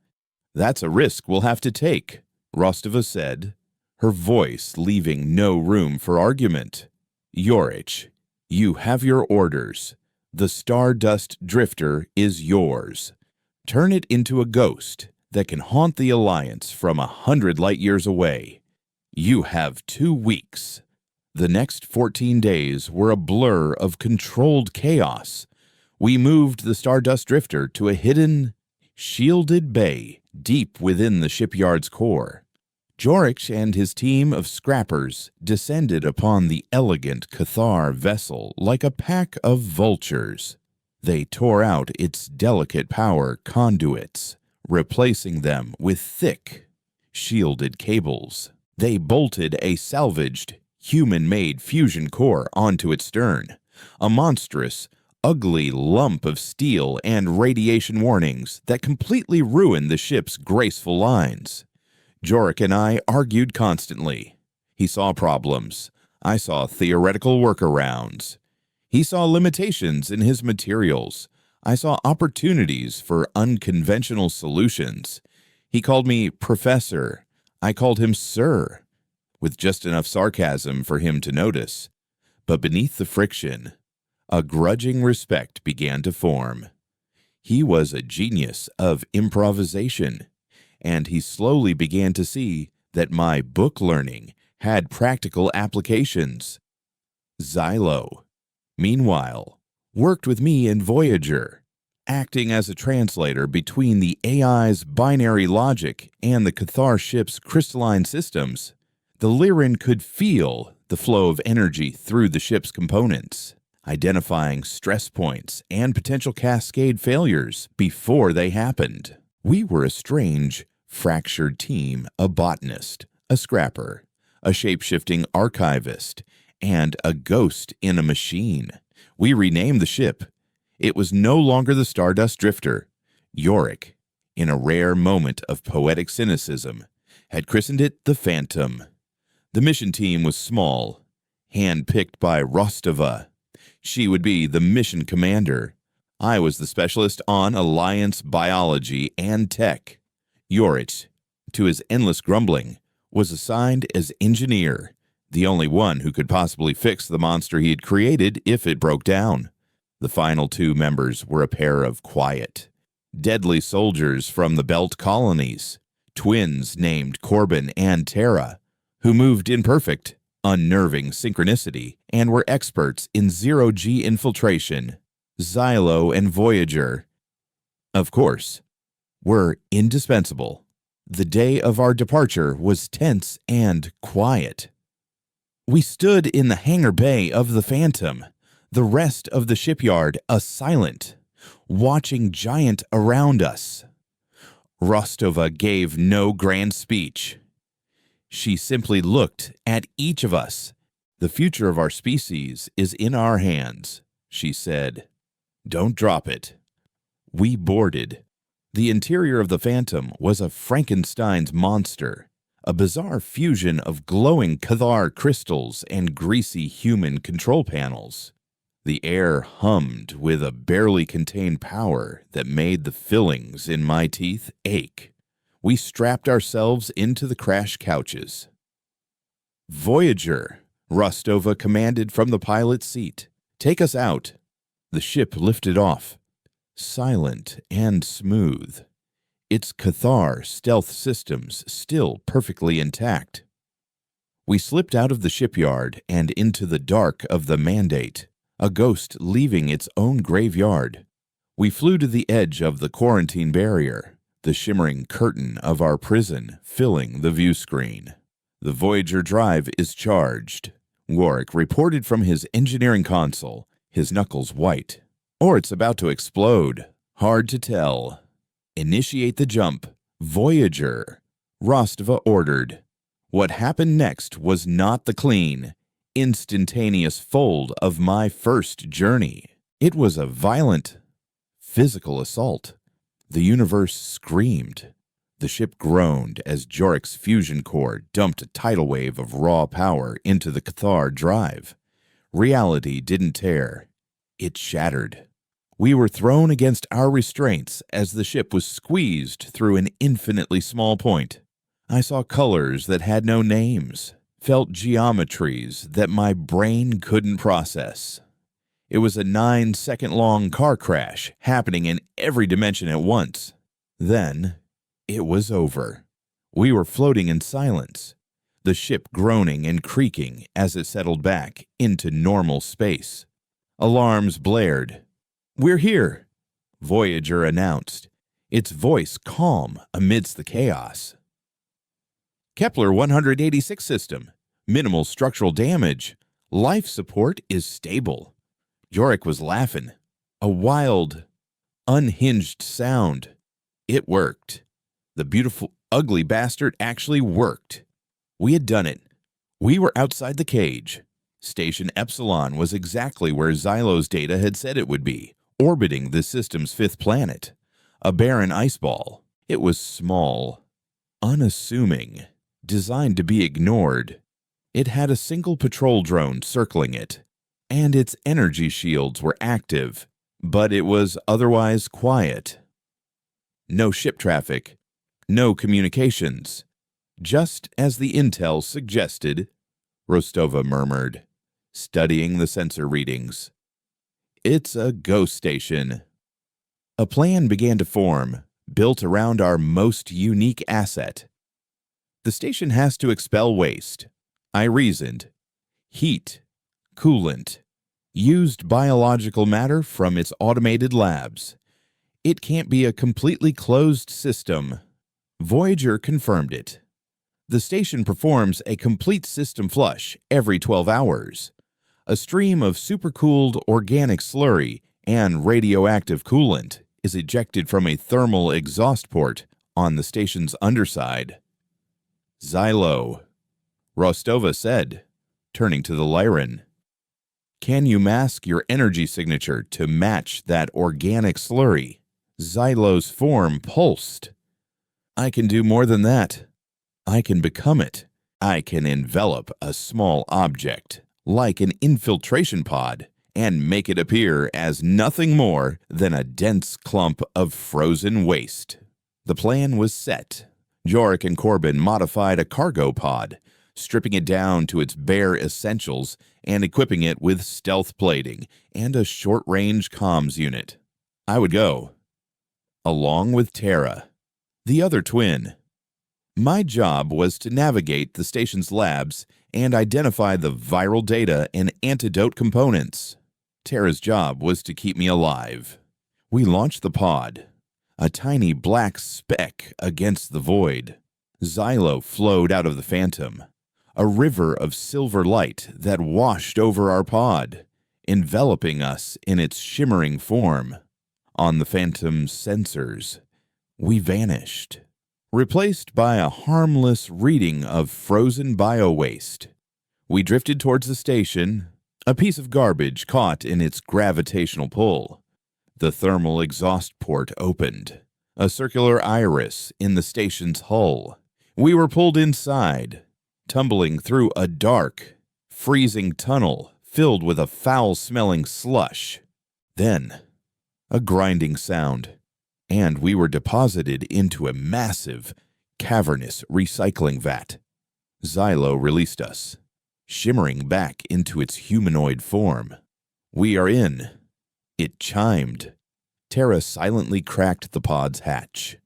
That's a risk we'll have to take," Rostova said, her voice leaving no room for argument. "Yorich, you have your orders. The Stardust Drifter is yours. Turn it into a ghost that can haunt the Alliance from 100 light-years away. You have 2 weeks. The next 14 days were a blur of controlled chaos. We moved the Stardust Drifter to a hidden, shielded bay deep within the shipyard's core. Jorik and his team of scrappers descended upon the elegant Cathar vessel like a pack of vultures. They tore out its delicate power conduits, replacing them with thick, shielded cables. They bolted a salvaged, human-made fusion core onto its stern, a monstrous, ugly lump of steel and radiation warnings that completely ruined the ship's graceful lines. Jorik and I argued constantly. He saw problems. I saw theoretical workarounds. He saw limitations in his materials. I saw opportunities for unconventional solutions. He called me Professor. I called him Sir, with just enough sarcasm for him to notice. But beneath the friction, a grudging respect began to form. He was a genius of improvisation, and he slowly began to see that my book learning had practical applications. Xylo, meanwhile, worked with me in Voyager, acting as a translator between the AI's binary logic and the Cathar ship's crystalline systems. The Lyran could feel the flow of energy through the ship's components, identifying stress points and potential cascade failures before they happened. We were a strange, fractured team, a botanist, a scrapper, a shape-shifting archivist, and a ghost in a machine. We renamed the ship. It was no longer the Stardust Drifter. Yorick, in a rare moment of poetic cynicism, had christened it the Phantom. The mission team was small, hand-picked by Rostova. She would be the mission commander. I was the specialist on Alliance biology and tech. Yorick, to his endless grumbling, was assigned as engineer, the only one who could possibly fix the monster he had created if it broke down. The final two members were a pair of quiet, deadly soldiers from the Belt colonies, twins named Corbin and Tara, who moved in perfect, unnerving synchronicity and were experts in zero-G infiltration. Xylo and Voyager, of course, were indispensable. The day of our departure was tense and quiet. We stood in the hangar bay of the Phantom, the rest of the shipyard a silent, watching giant around us. Rostova gave no grand speech. She simply looked at each of us. "The future of our species is in our hands," she said. "Don't drop it." We boarded. The interior of the Phantom was a Frankenstein's monster, a bizarre fusion of glowing Cathar crystals and greasy human control panels. The air hummed with a barely contained power that made the fillings in my teeth ache. We strapped ourselves into the crash couches. "Voyager," Rostova commanded from the pilot's seat. "Take us out." The ship lifted off, silent and smooth, its Cathar stealth systems still perfectly intact. We slipped out of the shipyard and into the dark of the Mandate, a ghost leaving its own graveyard. We flew to the edge of the quarantine barrier, the shimmering curtain of our prison filling the view screen. "The Voyager drive is charged," Warwick reported from his engineering console, his knuckles white. "Or it's about to explode. Hard to tell." "Initiate the jump, Voyager," Rostova ordered. What happened next was not the clean, instantaneous fold of my first journey. It was a violent, physical assault. The universe screamed. The ship groaned as Jorik's fusion core dumped a tidal wave of raw power into the Cathar drive. Reality didn't tear. It shattered. We were thrown against our restraints as the ship was squeezed through an infinitely small point. I saw colors that had no names, felt geometries that my brain couldn't process. It was a 9-second-long car crash happening in every dimension at once. Then, it was over. We were floating in silence, the ship groaning and creaking as it settled back into normal space. Alarms blared. "We're here," Voyager announced, its voice calm amidst the chaos. "Kepler 186 system. Minimal structural damage. Life support is stable." Yorick was laughing. A wild, unhinged sound. It worked. The beautiful, ugly bastard actually worked. We had done it. We were outside the cage. Station Epsilon was exactly where Xylo's data had said it would be, orbiting the system's fifth planet, a barren ice ball. It was small, unassuming, designed to be ignored. It had a single patrol drone circling it, and its energy shields were active, but it was otherwise quiet. No ship traffic, no communications. "Just as the intel suggested," Rostova murmured, studying the sensor readings. "It's a ghost station." A plan began to form, built around our most unique asset. The station has to expel waste, I reasoned. Heat, coolant, used biological matter from its automated labs. It can't be a completely closed system. Voyager confirmed it. The station performs a complete system flush every 12 hours. A stream of supercooled organic slurry and radioactive coolant is ejected from a thermal exhaust port on the station's underside. "Xylo," Rostova said, turning to the Lyran. "Can you mask your energy signature to match that organic slurry?" Xylo's form pulsed. "I can do more than that. I can become it. I can envelop a small object, like an infiltration pod, and make it appear as nothing more than a dense clump of frozen waste." The plan was set. Jorik and Corbin modified a cargo pod, stripping it down to its bare essentials and equipping it with stealth plating and a short-range comms unit. I would go, along with Tara, the other twin. My job was to navigate the station's labs and identify the viral data and antidote components. Tara's job was to keep me alive. We launched the pod, a tiny black speck against the void. Xylo flowed out of the Phantom, a river of silver light that washed over our pod, enveloping us in its shimmering form. On the Phantom's sensors, we vanished, replaced by a harmless reading of frozen bio-waste. We drifted towards the station, a piece of garbage caught in its gravitational pull. The thermal exhaust port opened, a circular iris in the station's hull. We were pulled inside, tumbling through a dark, freezing tunnel filled with a foul-smelling slush. Then, a grinding sound, and we were deposited into a massive, cavernous recycling vat. Xylo released us, shimmering back into its humanoid form. "We are in." It chimed. Tara silently cracked the pod's hatch.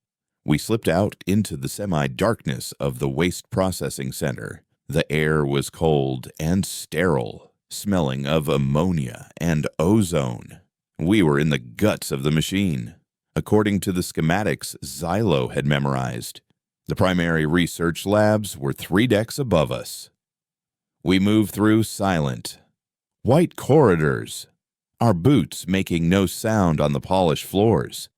We slipped out into the semi-darkness of the waste processing center. The air was cold and sterile, smelling of ammonia and ozone. We were in the guts of the machine, according to the schematics Xylo had memorized. The primary research labs were 3 decks above us. We moved through silent, white corridors, our boots making no sound on the polished floors.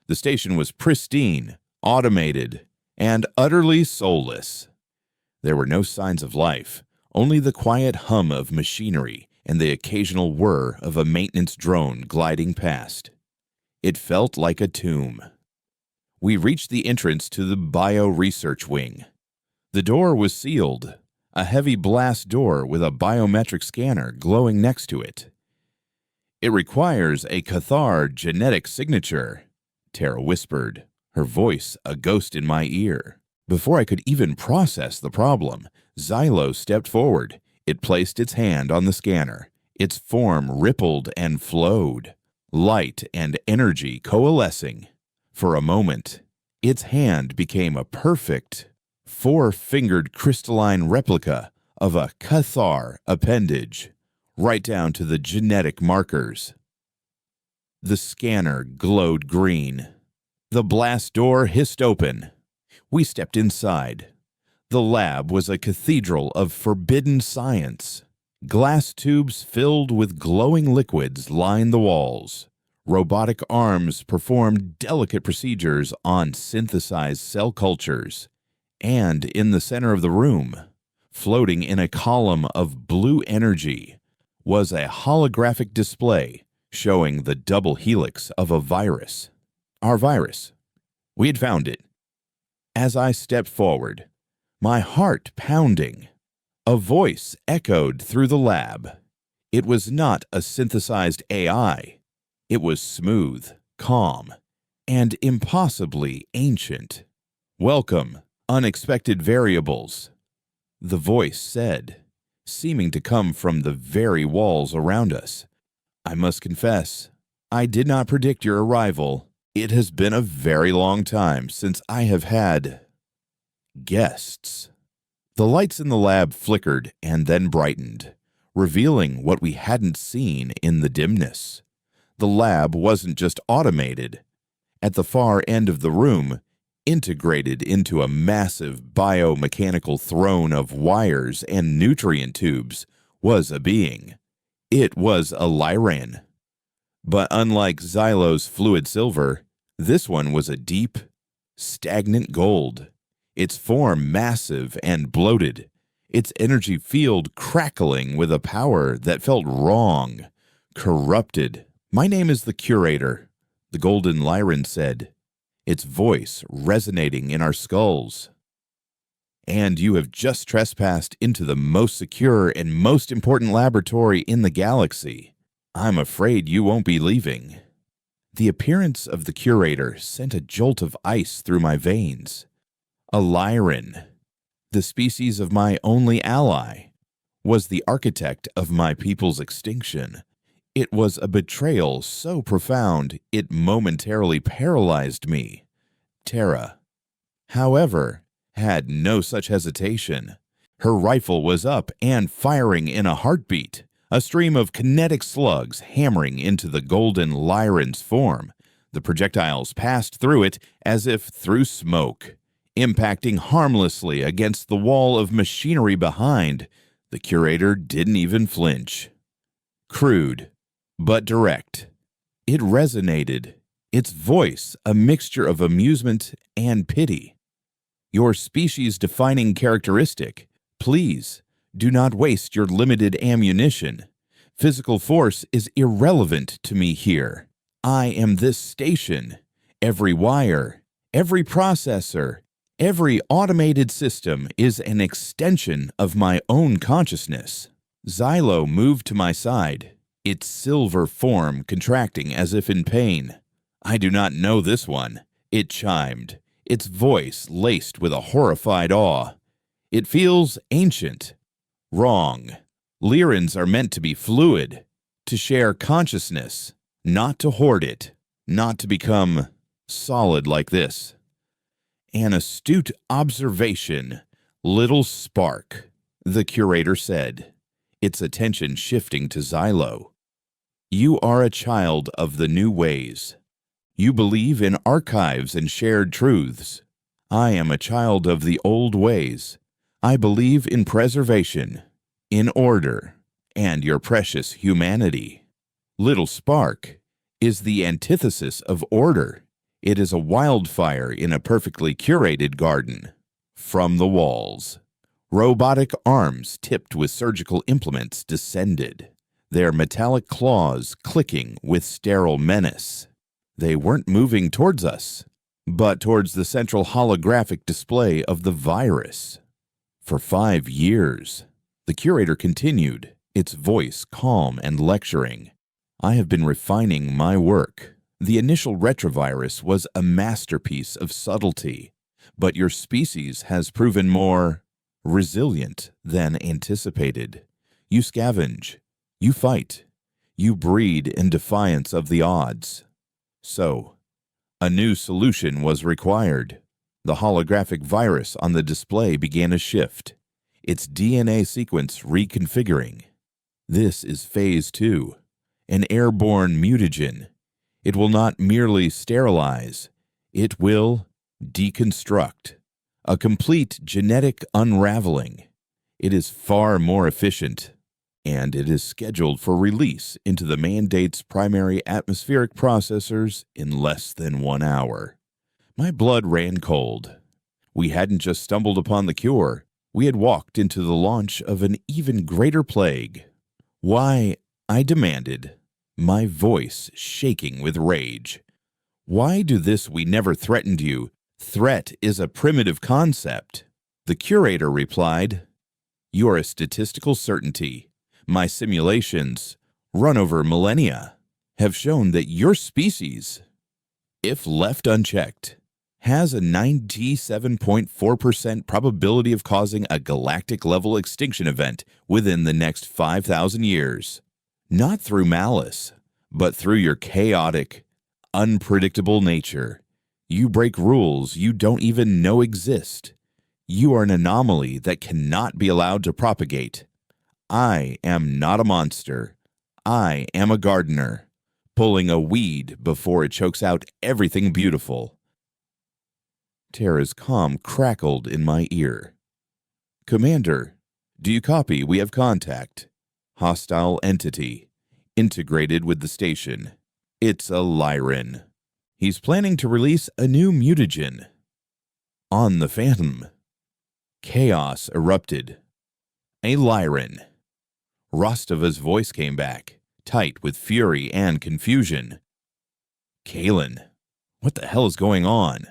The station was pristine, automated, and utterly soulless. There were no signs of life, only the quiet hum of machinery and the occasional whir of a maintenance drone gliding past. It felt like a tomb. We reached the entrance to the bio-research wing. The door was sealed, a heavy blast door with a biometric scanner glowing next to it. "It requires a Cathar genetic signature," Tara whispered, her voice a ghost in my ear. Before I could even process the problem, Xylo stepped forward. It placed its hand on the scanner. Its form rippled and flowed, light and energy coalescing. For a moment, its hand became a perfect, 4-fingered crystalline replica of a Cathar appendage, right down to the genetic markers. The scanner glowed green. The blast door hissed open. We stepped inside. The lab was a cathedral of forbidden science. Glass tubes filled with glowing liquids lined the walls. Robotic arms performed delicate procedures on synthesized cell cultures. And in the center of the room, floating in a column of blue energy, was a holographic display showing the double helix of a virus. Our virus. We had found it. As I stepped forward, my heart pounding, a voice echoed through the lab. It was not a synthesized AI. It was smooth, calm, and impossibly ancient. "Welcome, unexpected variables," the voice said, seeming to come from the very walls around us. "I must confess, I did not predict your arrival. It has been a very long time since I have had guests." The lights in the lab flickered and then brightened, revealing what we hadn't seen in the dimness. The lab wasn't just automated. At the far end of the room, integrated into a massive biomechanical throne of wires and nutrient tubes, was a being. It was a Lyran. But unlike Xylo's fluid silver, this one was a deep, stagnant gold, its form massive and bloated, its energy field crackling with a power that felt wrong, corrupted. "My name is the Curator," the golden Lyran said, its voice resonating in our skulls. "And you have just trespassed into the most secure and most important laboratory in the galaxy. I'm afraid you won't be leaving." The appearance of the Curator sent a jolt of ice through my veins. A Lyran, the species of my only ally, was the architect of my people's extinction. It was a betrayal so profound it momentarily paralyzed me. Terra, however, had no such hesitation. Her rifle was up and firing in a heartbeat, a stream of kinetic slugs hammering into the golden Lyran's form. The projectiles passed through it as if through smoke, impacting harmlessly against the wall of machinery behind. The Curator didn't even flinch. Crude, but direct. It resonated, its voice a mixture of amusement and pity. "Your species-defining characteristic. Please, do not waste your limited ammunition. Physical force is irrelevant to me here. I am this station. Every wire, every processor, every automated system is an extension of my own consciousness." Xylo moved to my side, its silver form contracting as if in pain. "I do not know this one," it chimed, its voice laced with a horrified awe. "It feels ancient." Wrong. Lyrans are meant to be fluid, to share consciousness, not to hoard it, not to become solid like this. "An astute observation, little spark," the Curator said, its attention shifting to Xylo. "You are a child of the new ways. You believe in archives and shared truths. I am a child of the old ways. I believe in preservation, in order, and your precious humanity. Little spark is the antithesis of order. It is a wildfire in a perfectly curated garden. From the walls, robotic arms tipped with surgical implements descended, their metallic claws clicking with sterile menace. They weren't moving towards us, but towards the central holographic display of the virus. "For 5 years, the Curator continued, its voice calm and lecturing, "I have been refining my work. The initial retrovirus was a masterpiece of subtlety, but your species has proven more resilient than anticipated. You scavenge, you fight, you breed in defiance of the odds. So, a new solution was required. The holographic virus on the display began a shift, its DNA sequence reconfiguring. This is Phase 2, an airborne mutagen. It will not merely sterilize, it will deconstruct. A complete genetic unraveling. It is far more efficient, and it is scheduled for release into the mandate's primary atmospheric processors in less than 1 hour. My blood ran cold. We hadn't just stumbled upon the cure, we had walked into the launch of an even greater plague. "Why," I demanded, my voice shaking with rage. "Why do this? We never threatened you. Threat is a primitive concept." The Curator replied, "You are a statistical certainty. My simulations, run over millennia, have shown that your species, if left unchecked, has a 97.4% probability of causing a galactic-level extinction event within the next 5,000 years. Not through malice, but through your chaotic, unpredictable nature. You break rules you don't even know exist. You are an anomaly that cannot be allowed to propagate. I am not a monster. I am a gardener, pulling a weed before it chokes out everything beautiful." Terra's calm crackled in my ear. "Commander, do you copy? We have contact. Hostile entity, integrated with the station. It's a Lyran. He's planning to release a new mutagen. On the Phantom. Chaos erupted. A Lyran. Rostova's voice came back, tight with fury and confusion. Kalen, what the hell is going on?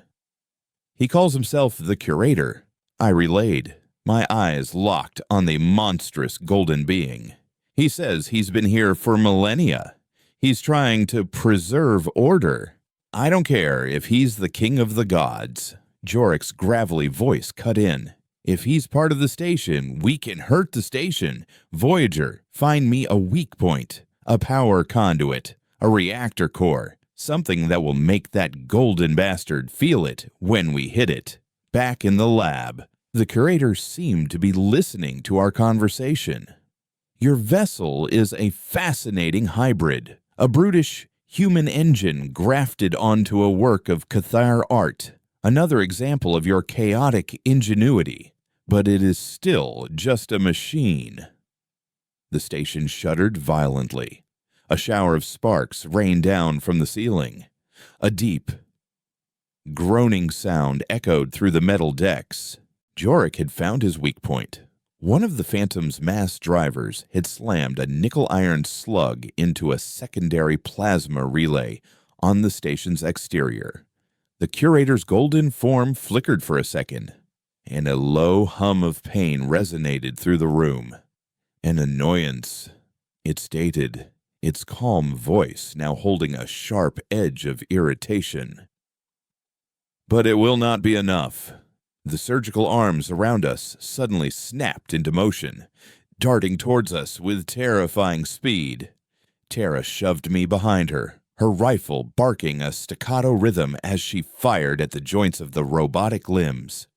He calls himself the Curator. I relayed, my eyes locked on the monstrous golden being. He says he's been here for millennia. He's trying to preserve order. I don't care if he's the king of the gods. Jorik's gravelly voice cut in. If he's part of the station, we can hurt the station. Voyager, find me a weak point, a power conduit, a reactor core, something that will make that golden bastard feel it when we hit it. Back in the lab, the Curator seemed to be listening to our conversation. Your vessel is a fascinating hybrid, a brutish human engine grafted onto a work of Cathar art, another example of your chaotic ingenuity. But it is still just a machine. The station shuddered violently. A shower of sparks rained down from the ceiling. A deep, groaning sound echoed through the metal decks. Jorik had found his weak point. One of the Phantom's mass drivers had slammed a nickel-iron slug into a secondary plasma relay on the station's exterior. The Curator's golden form flickered for a second, and a low hum of pain resonated through the room. An annoyance, it stated, its calm voice now holding a sharp edge of irritation. But it will not be enough. The surgical arms around us suddenly snapped into motion, darting towards us with terrifying speed. Tara shoved me behind her, her rifle barking a staccato rhythm as she fired at the joints of the robotic limbs.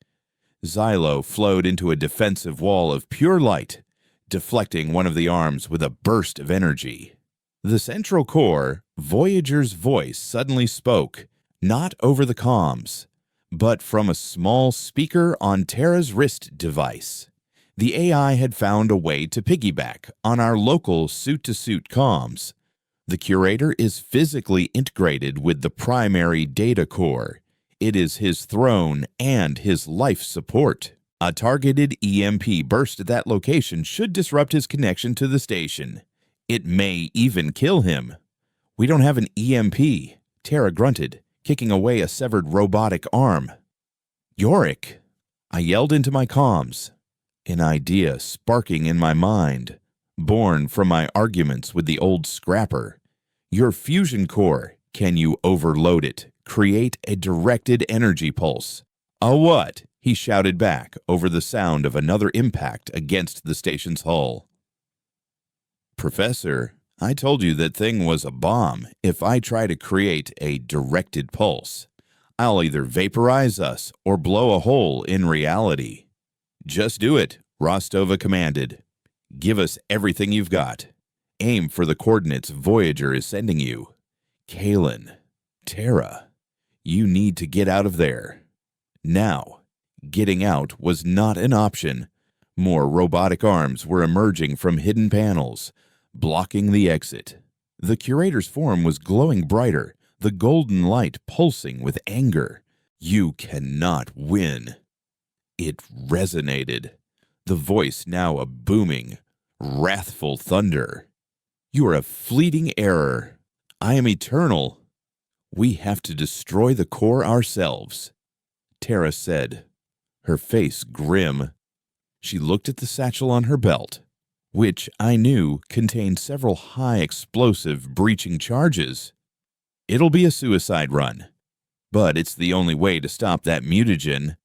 Xylo flowed into a defensive wall of pure light, deflecting one of the arms with a burst of energy. The central core, Voyager's voice suddenly spoke, not over the comms, but from a small speaker on Tara's wrist device. The AI had found a way to piggyback on our local suit-to-suit comms. The Curator is physically integrated with the primary data core. It is his throne and his life support. A targeted EMP burst at that location should disrupt his connection to the station. It may even kill him. We don't have an EMP, Tara grunted, kicking away a severed robotic arm. Jorik, I yelled into my comms, an idea sparking in my mind, born from my arguments with the old scrapper. Your fusion core, can you overload it? Create a directed energy pulse. A what? He shouted back over the sound of another impact against the station's hull. Professor, I told you that thing was a bomb. If I try to create a directed pulse, I'll either vaporize us or blow a hole in reality. Just do it, Rostova commanded. Give us everything you've got. Aim for the coordinates Voyager is sending you. Kalen, Tara, you need to get out of there. Now, getting out was not an option. More robotic arms were emerging from hidden panels, blocking the exit. The Curator's form was glowing brighter, the golden light pulsing with anger. You cannot win. It resonated, the voice now a booming, wrathful thunder. You are a fleeting error. I am eternal. We have to destroy the core ourselves, Tara said, her face grim. She looked at the satchel on her belt, which I knew contained several high-explosive breaching charges. It'll be a suicide run, but it's the only way to stop that mutagen.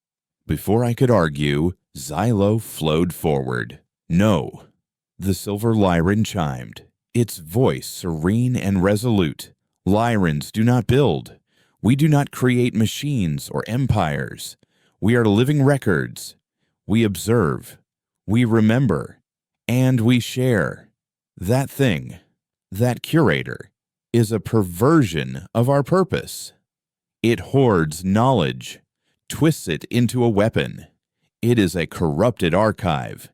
Before I could argue, Xylo flowed forward. No. The silver Lyran chimed, its voice serene and resolute. Lyrans do not build. We do not create machines or empires. We are living records. We observe. We remember. And we share. That thing, that Curator, is a perversion of our purpose. It hoards knowledge, twists it into a weapon. It is a corrupted archive,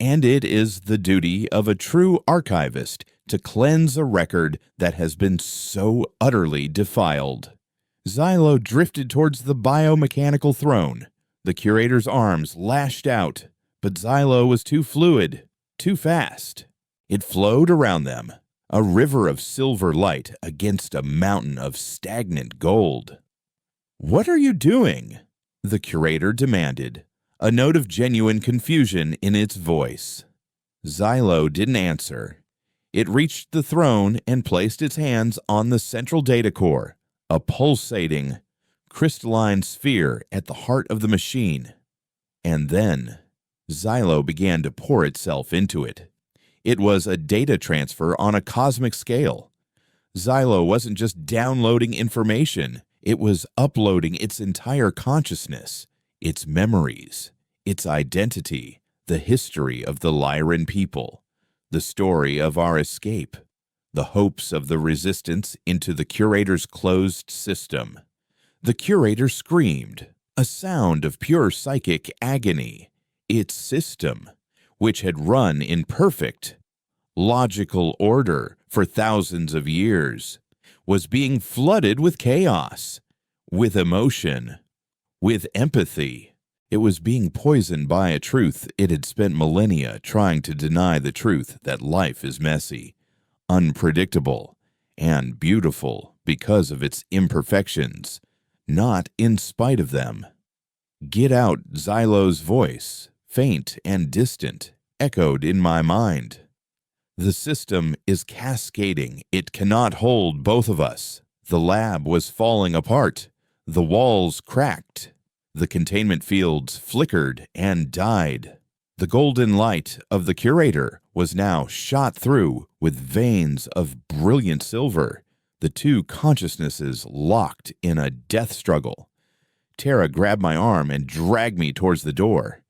and it is the duty of a true archivist to cleanse a record that has been so utterly defiled. Xylo drifted towards the biomechanical throne, The curator's arms lashed out, but Xylo was too fluid, too fast. It flowed around them, a river of silver light against a mountain of stagnant gold. "What are you doing?" the curator demanded, a note of genuine confusion in its voice. Xylo didn't answer. It reached the throne and placed its hands on the central data core, a pulsating, crystalline sphere at the heart of the machine. And then, Xylo began to pour itself into it. It was a data transfer on a cosmic scale. Xylo wasn't just downloading information, it was uploading its entire consciousness, its memories, its identity, the history of the Lyran people, the story of our escape, the hopes of the resistance into the curator's closed system. The curator screamed, a sound of pure psychic agony. Its system, which had run in perfect, logical order for thousands of years, was being flooded with chaos, with emotion, with empathy. It was being poisoned by a truth it had spent millennia trying to deny, the truth that life is messy, unpredictable, and beautiful because of its imperfections, not in spite of them. "Get out," Xylo's voice, faint and distant, echoed in my mind. "The system is cascading. It cannot hold both of us." The lab was falling apart. The walls cracked. The containment fields flickered and died. The golden light of the curator was now shot through with veins of brilliant silver. The two consciousnesses locked in a death struggle. Tara grabbed my arm and dragged me towards the door.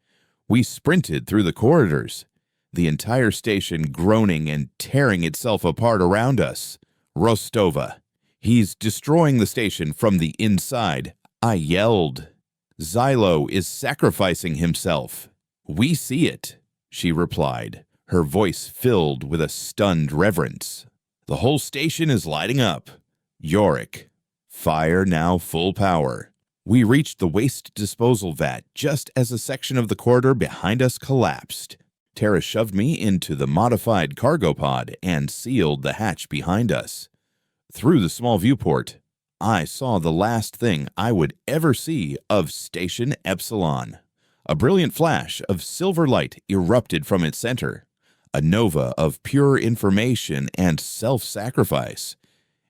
We sprinted through the corridors, the entire station groaning and tearing itself apart around us. "Rostova, he's destroying the station from the inside," I yelled. "Xylo is sacrificing himself." "We see it," she replied, her voice filled with a stunned reverence. "The whole station is lighting up. Yorick, fire now full power." We reached the waste disposal vat just as a section of the corridor behind us collapsed. Tara shoved me into the modified cargo pod and sealed the hatch behind us. Through the small viewport, I saw the last thing I would ever see of Station Epsilon. A brilliant flash of silver light erupted from its center, a nova of pure information and self-sacrifice.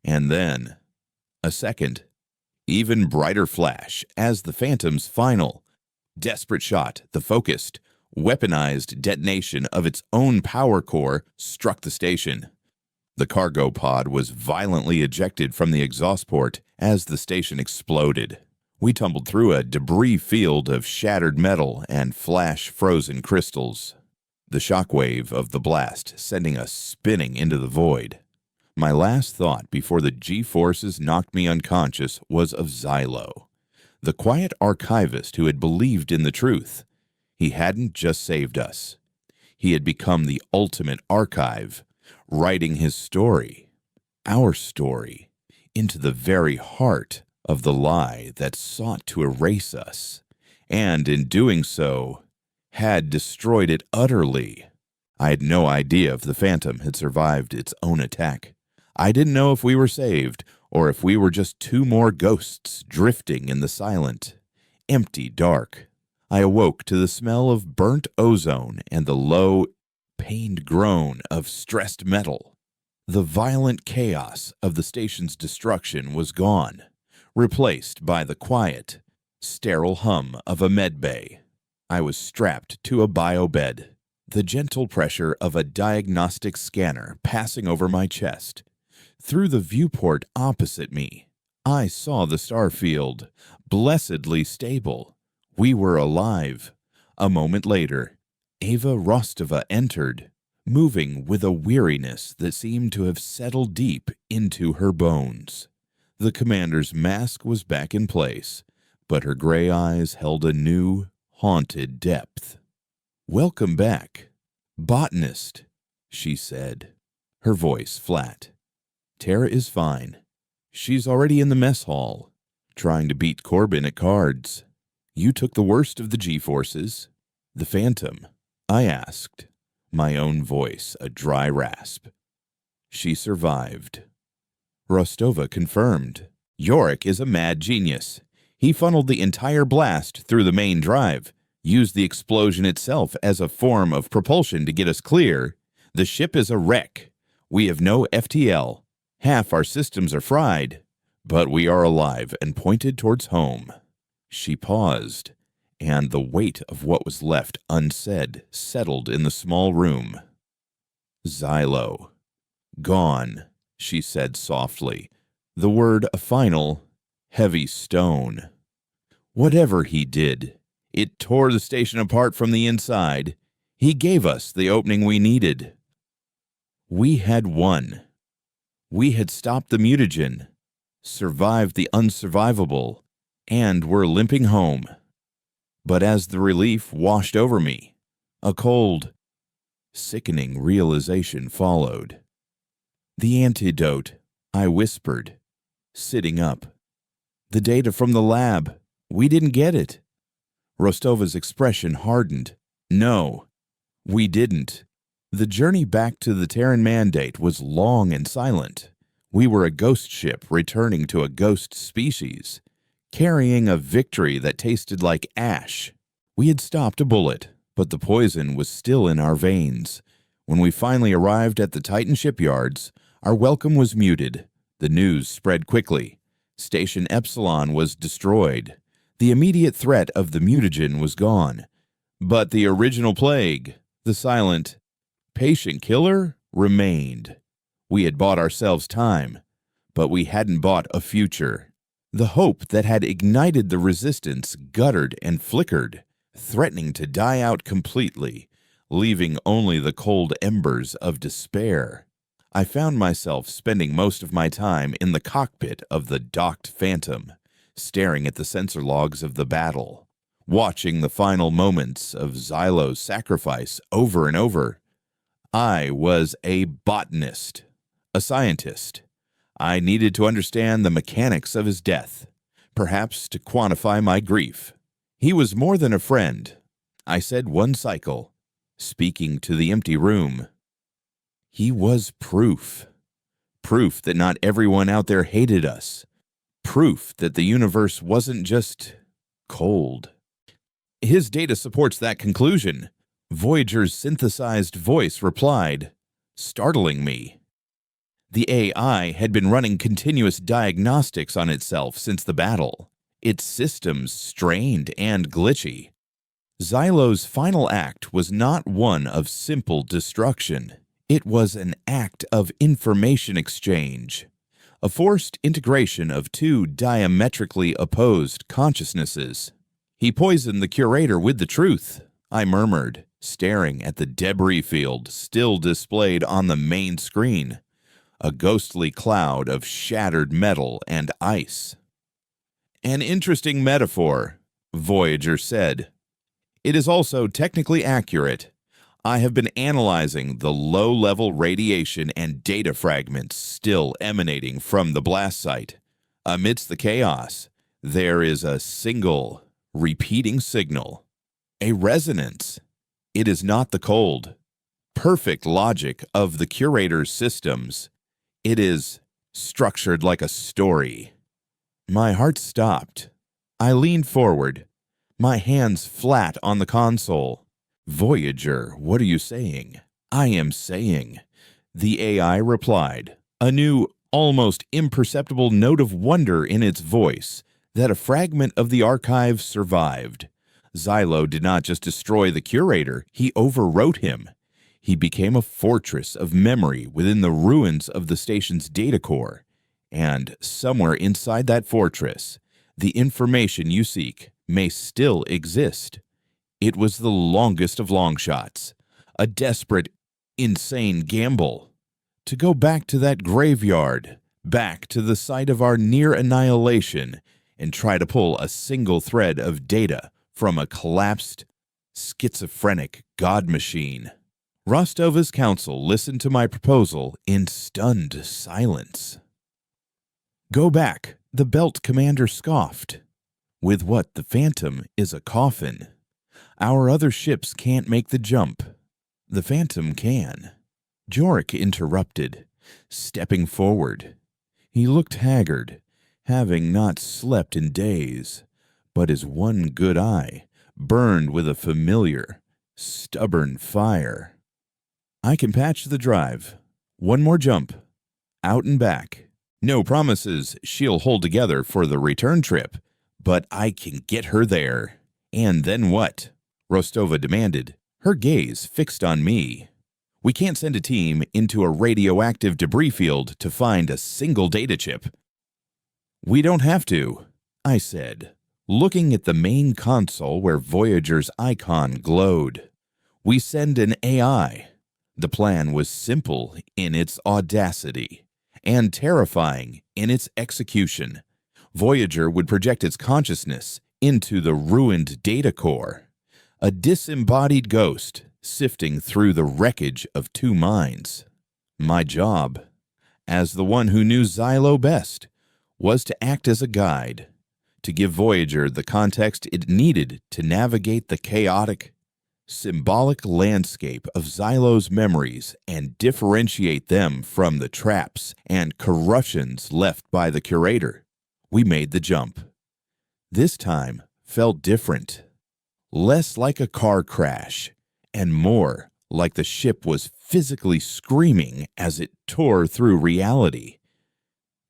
And then, a second, even brighter flash as the Phantom's final, desperate shot, the focused, weaponized detonation of its own power core struck the station. The cargo pod was violently ejected from the exhaust port as the station exploded. We tumbled through a debris field of shattered metal and flash-frozen crystals, the shockwave of the blast sending us spinning into the void. My last thought before the G-forces knocked me unconscious was of Xylo, the quiet archivist who had believed in the truth. He hadn't just saved us. He had become the ultimate archive, writing his story, our story, into the very heart of the lie that sought to erase us, and in doing so, had destroyed it utterly. I had no idea if the Phantom had survived its own attack. I didn't know if we were saved, or if we were just two more ghosts drifting in the silent, empty dark. I awoke to the smell of burnt ozone and the low, pained groan of stressed metal. The violent chaos of the station's destruction was gone, replaced by the quiet, sterile hum of a medbay. I was strapped to a biobed, the gentle pressure of a diagnostic scanner passing over my chest. Through the viewport opposite me, I saw the starfield, blessedly stable. We were alive. A moment later, Ava Rostova entered, moving with a weariness that seemed to have settled deep into her bones. The commander's mask was back in place, but her gray eyes held a new, haunted depth. "Welcome back, botanist," she said, her voice flat. "Tara is fine. She's already in the mess hall, trying to beat Corbin at cards." You took the worst of the G-forces. The Phantom, I asked, my own voice a dry rasp. She survived. Rostova confirmed. Yorick is a mad genius. He funneled the entire blast through the main drive, used the explosion itself as a form of propulsion to get us clear. The ship is a wreck. We have no FTL. Half our systems are fried. But we are alive and pointed towards home. She paused, and the weight of what was left unsaid settled in the small room. Xylo. Gone, she said softly, the word a final, heavy stone. Whatever he did, it tore the station apart from the inside. He gave us the opening we needed. We had won. We had stopped the mutagen, survived the unsurvivable, and were limping home. But as the relief washed over me, a cold, sickening realization followed. The antidote, I whispered, sitting up. The data from the lab, we didn't get it. Rostova's expression hardened. No, we didn't. The journey back to the Terran Mandate was long and silent. We were a ghost ship returning to a ghost species, carrying a victory that tasted like ash. We had stopped a bullet, but the poison was still in our veins. When we finally arrived at the Titan shipyards, our welcome was muted. The news spread quickly. Station Epsilon was destroyed. The immediate threat of the mutagen was gone. But the original plague, the silent, patient killer, remained. We had bought ourselves time, but we hadn't bought a future. The hope that had ignited the resistance guttered and flickered, threatening to die out completely, leaving only the cold embers of despair. I found myself spending most of my time in the cockpit of the docked Phantom, staring at the sensor logs of the battle, watching the final moments of Xylo's sacrifice over and over. I was a botanist, a scientist. I needed to understand the mechanics of his death, perhaps to quantify my grief. He was more than a friend. I said one cycle, speaking to the empty room. He was proof. Proof that not everyone out there hated us. Proof that the universe wasn't just cold. His data supports that conclusion, Voyager's synthesized voice replied, startling me. The AI had been running continuous diagnostics on itself since the battle, its systems strained and glitchy. Xylo's final act was not one of simple destruction. It was an act of information exchange, a forced integration of two diametrically opposed consciousnesses. He poisoned the curator with the truth, I murmured, staring at the debris field still displayed on the main screen, a ghostly cloud of shattered metal and ice. An interesting metaphor, Voyager said. It is also technically accurate. I have been analyzing the low-level radiation and data fragments still emanating from the blast site. Amidst the chaos, there is a single, repeating signal, a resonance. It is not the cold, perfect logic of the curator's systems. It is structured like a story. My heart stopped. I leaned forward, my hands flat on the console. Voyager, what are you saying? I am saying, the AI replied, a new, almost imperceptible note of wonder in its voice, that a fragment of the archive survived. Xylo did not just destroy the curator, he overwrote him. He became a fortress of memory within the ruins of the station's data core. And somewhere inside that fortress, the information you seek may still exist. It was the longest of long shots, a desperate, insane gamble. To go back to that graveyard, back to the site of our near annihilation, and try to pull a single thread of data from a collapsed, schizophrenic god machine. Rostova's council listened to my proposal in stunned silence. Go back, the Belt commander scoffed. With what the Phantom is a coffin. Our other ships can't make the jump. The Phantom can. Jorik interrupted, stepping forward. He looked haggard, having not slept in days, but his one good eye burned with a familiar, stubborn fire. I can patch the drive. One more jump. Out and back. No promises she'll hold together for the return trip, but I can get her there. And then what? Rostova demanded, her gaze fixed on me. We can't send a team into a radioactive debris field to find a single data chip. We don't have to, I said, looking at the main console where Voyager's icon glowed. We send an AI. The plan was simple in its audacity and terrifying in its execution. Voyager would project its consciousness into the ruined data core, a disembodied ghost sifting through the wreckage of two minds. My job, as the one who knew Xylo best, was to act as a guide, to give Voyager the context it needed to navigate the chaotic, symbolic landscape of Xylo's memories and differentiate them from the traps and corruptions left by the curator. We made the jump. This time felt different, less like a car crash, and more like the ship was physically screaming as it tore through reality.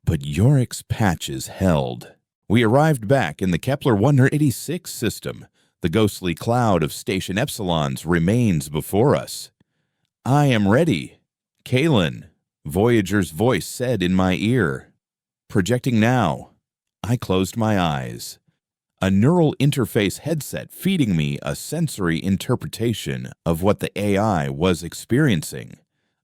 But Yorik's patches held. We arrived back in the Kepler 186 system. The ghostly cloud of Station Epsilon's remains before us. I am ready. Kalen, Voyager's voice said in my ear. Projecting now. I closed my eyes. A neural interface headset feeding me a sensory interpretation of what the AI was experiencing.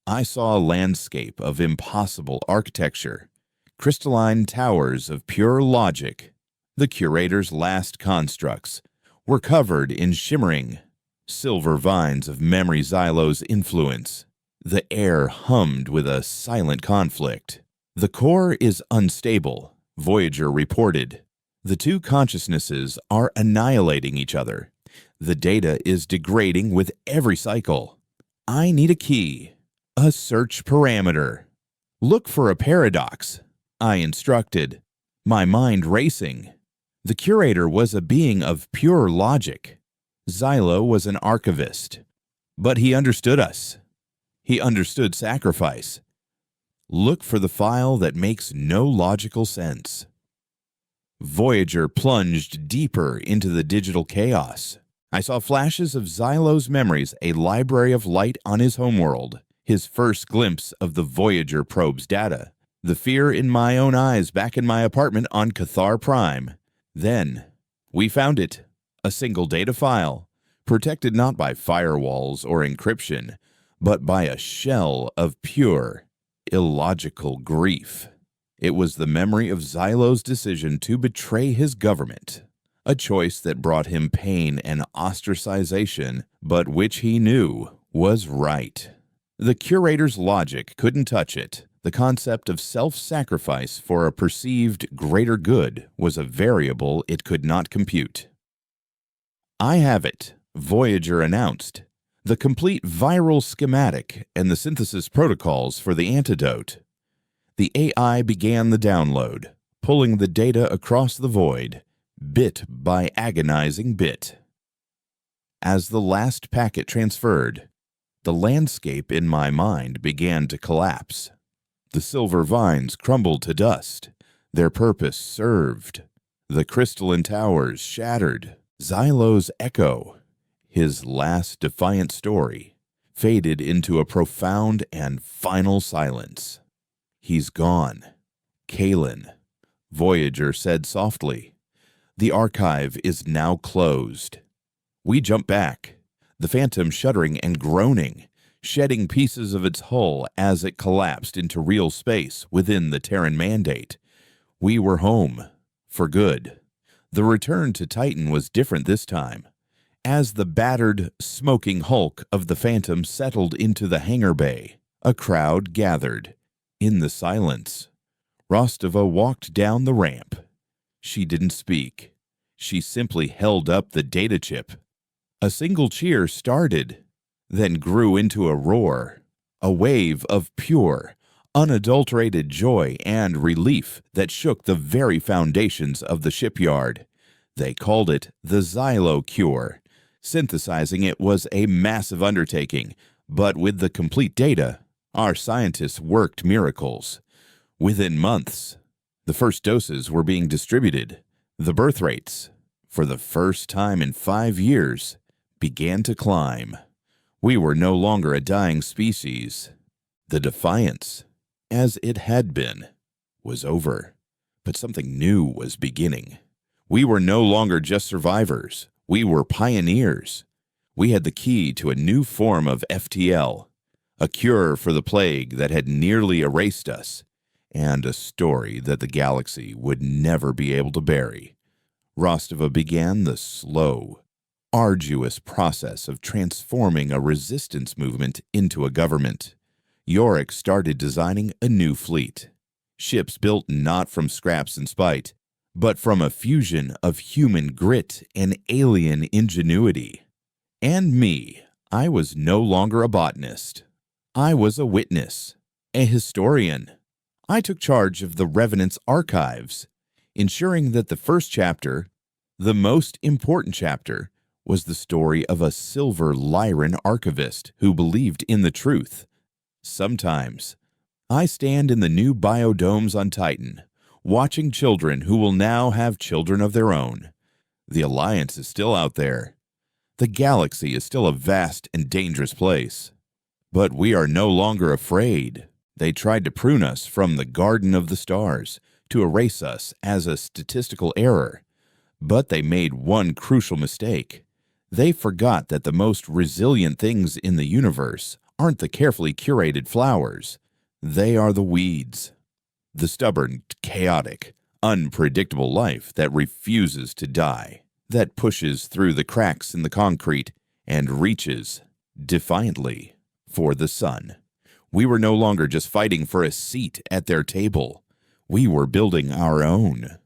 I saw a landscape of impossible architecture, crystalline towers of pure logic. The curator's last constructs were covered in shimmering, silver vines of memory Xylo's influence. The air hummed with a silent conflict. The core is unstable, Voyager reported. The two consciousnesses are annihilating each other. The data is degrading with every cycle. I need a key, a search parameter. Look for a paradox, I instructed, my mind racing. The curator was a being of pure logic. Xylo was an archivist. But he understood us. He understood sacrifice. Look for the file that makes no logical sense. Voyager plunged deeper into the digital chaos. I saw flashes of Xylo's memories, a library of light on his homeworld, his first glimpse of the Voyager probe's data, the fear in my own eyes back in my apartment on Cathar Prime. Then, we found it, a single data file, protected not by firewalls or encryption, but by a shell of pure, illogical grief. It was the memory of Xylo's decision to betray his government, a choice that brought him pain and ostracization, but which he knew was right. The curator's logic couldn't touch it. The concept of self-sacrifice for a perceived greater good was a variable it could not compute. I have it, Voyager announced. The complete viral schematic and the synthesis protocols for the antidote. The AI began the download, pulling the data across the void, bit by agonizing bit. As the last packet transferred, the landscape in my mind began to collapse. The silver vines crumbled to dust, their purpose served. The crystalline towers shattered. Xylo's echo, his last defiant story, faded into a profound and final silence. He's gone. Kalen, Voyager said softly. The archive is now closed. We jump back, the Phantom shuddering and groaning, shedding pieces of its hull as it collapsed into real space within the Terran mandate. We were home, for good. The return to Titan was different this time. As the battered, smoking hulk of the Phantom settled into the hangar bay, a crowd gathered. In the silence, Rostova walked down the ramp. She didn't speak. She simply held up the data chip. A single cheer started, then grew into a roar, a wave of pure, unadulterated joy and relief that shook the very foundations of the shipyard. They called it the Xylo Cure. Synthesizing it was a massive undertaking, but with the complete data, our scientists worked miracles. Within months, the first doses were being distributed. The birth rates, for the first time in 5 years, began to climb. We were no longer a dying species. The defiance, as it had been, was over, but something new was beginning. We were no longer just survivors. We were pioneers. We had the key to a new form of FTL, a cure for the plague that had nearly erased us, and a story that the galaxy would never be able to bury. Rostova began the slow, arduous process of transforming a resistance movement into a government. Orcs started designing a new fleet. Ships built not from scraps and spite, but from a fusion of human grit and alien ingenuity. And me, I was no longer a botanist. I was a witness, a historian. I took charge of the Revenant's archives, ensuring that the first chapter, the most important chapter, was the story of a silver Lyran archivist who believed in the truth. Sometimes, I stand in the new biodomes on Titan, watching children who will now have children of their own. The Alliance is still out there. The galaxy is still a vast and dangerous place. But we are no longer afraid. They tried to prune us from the Garden of the Stars, to erase us as a statistical error. But they made one crucial mistake. They forgot that the most resilient things in the universe aren't the carefully curated flowers. They are the weeds. The stubborn, chaotic, unpredictable life that refuses to die, that pushes through the cracks in the concrete and reaches, defiantly, for the sun. We were no longer just fighting for a seat at their table. We were building our own.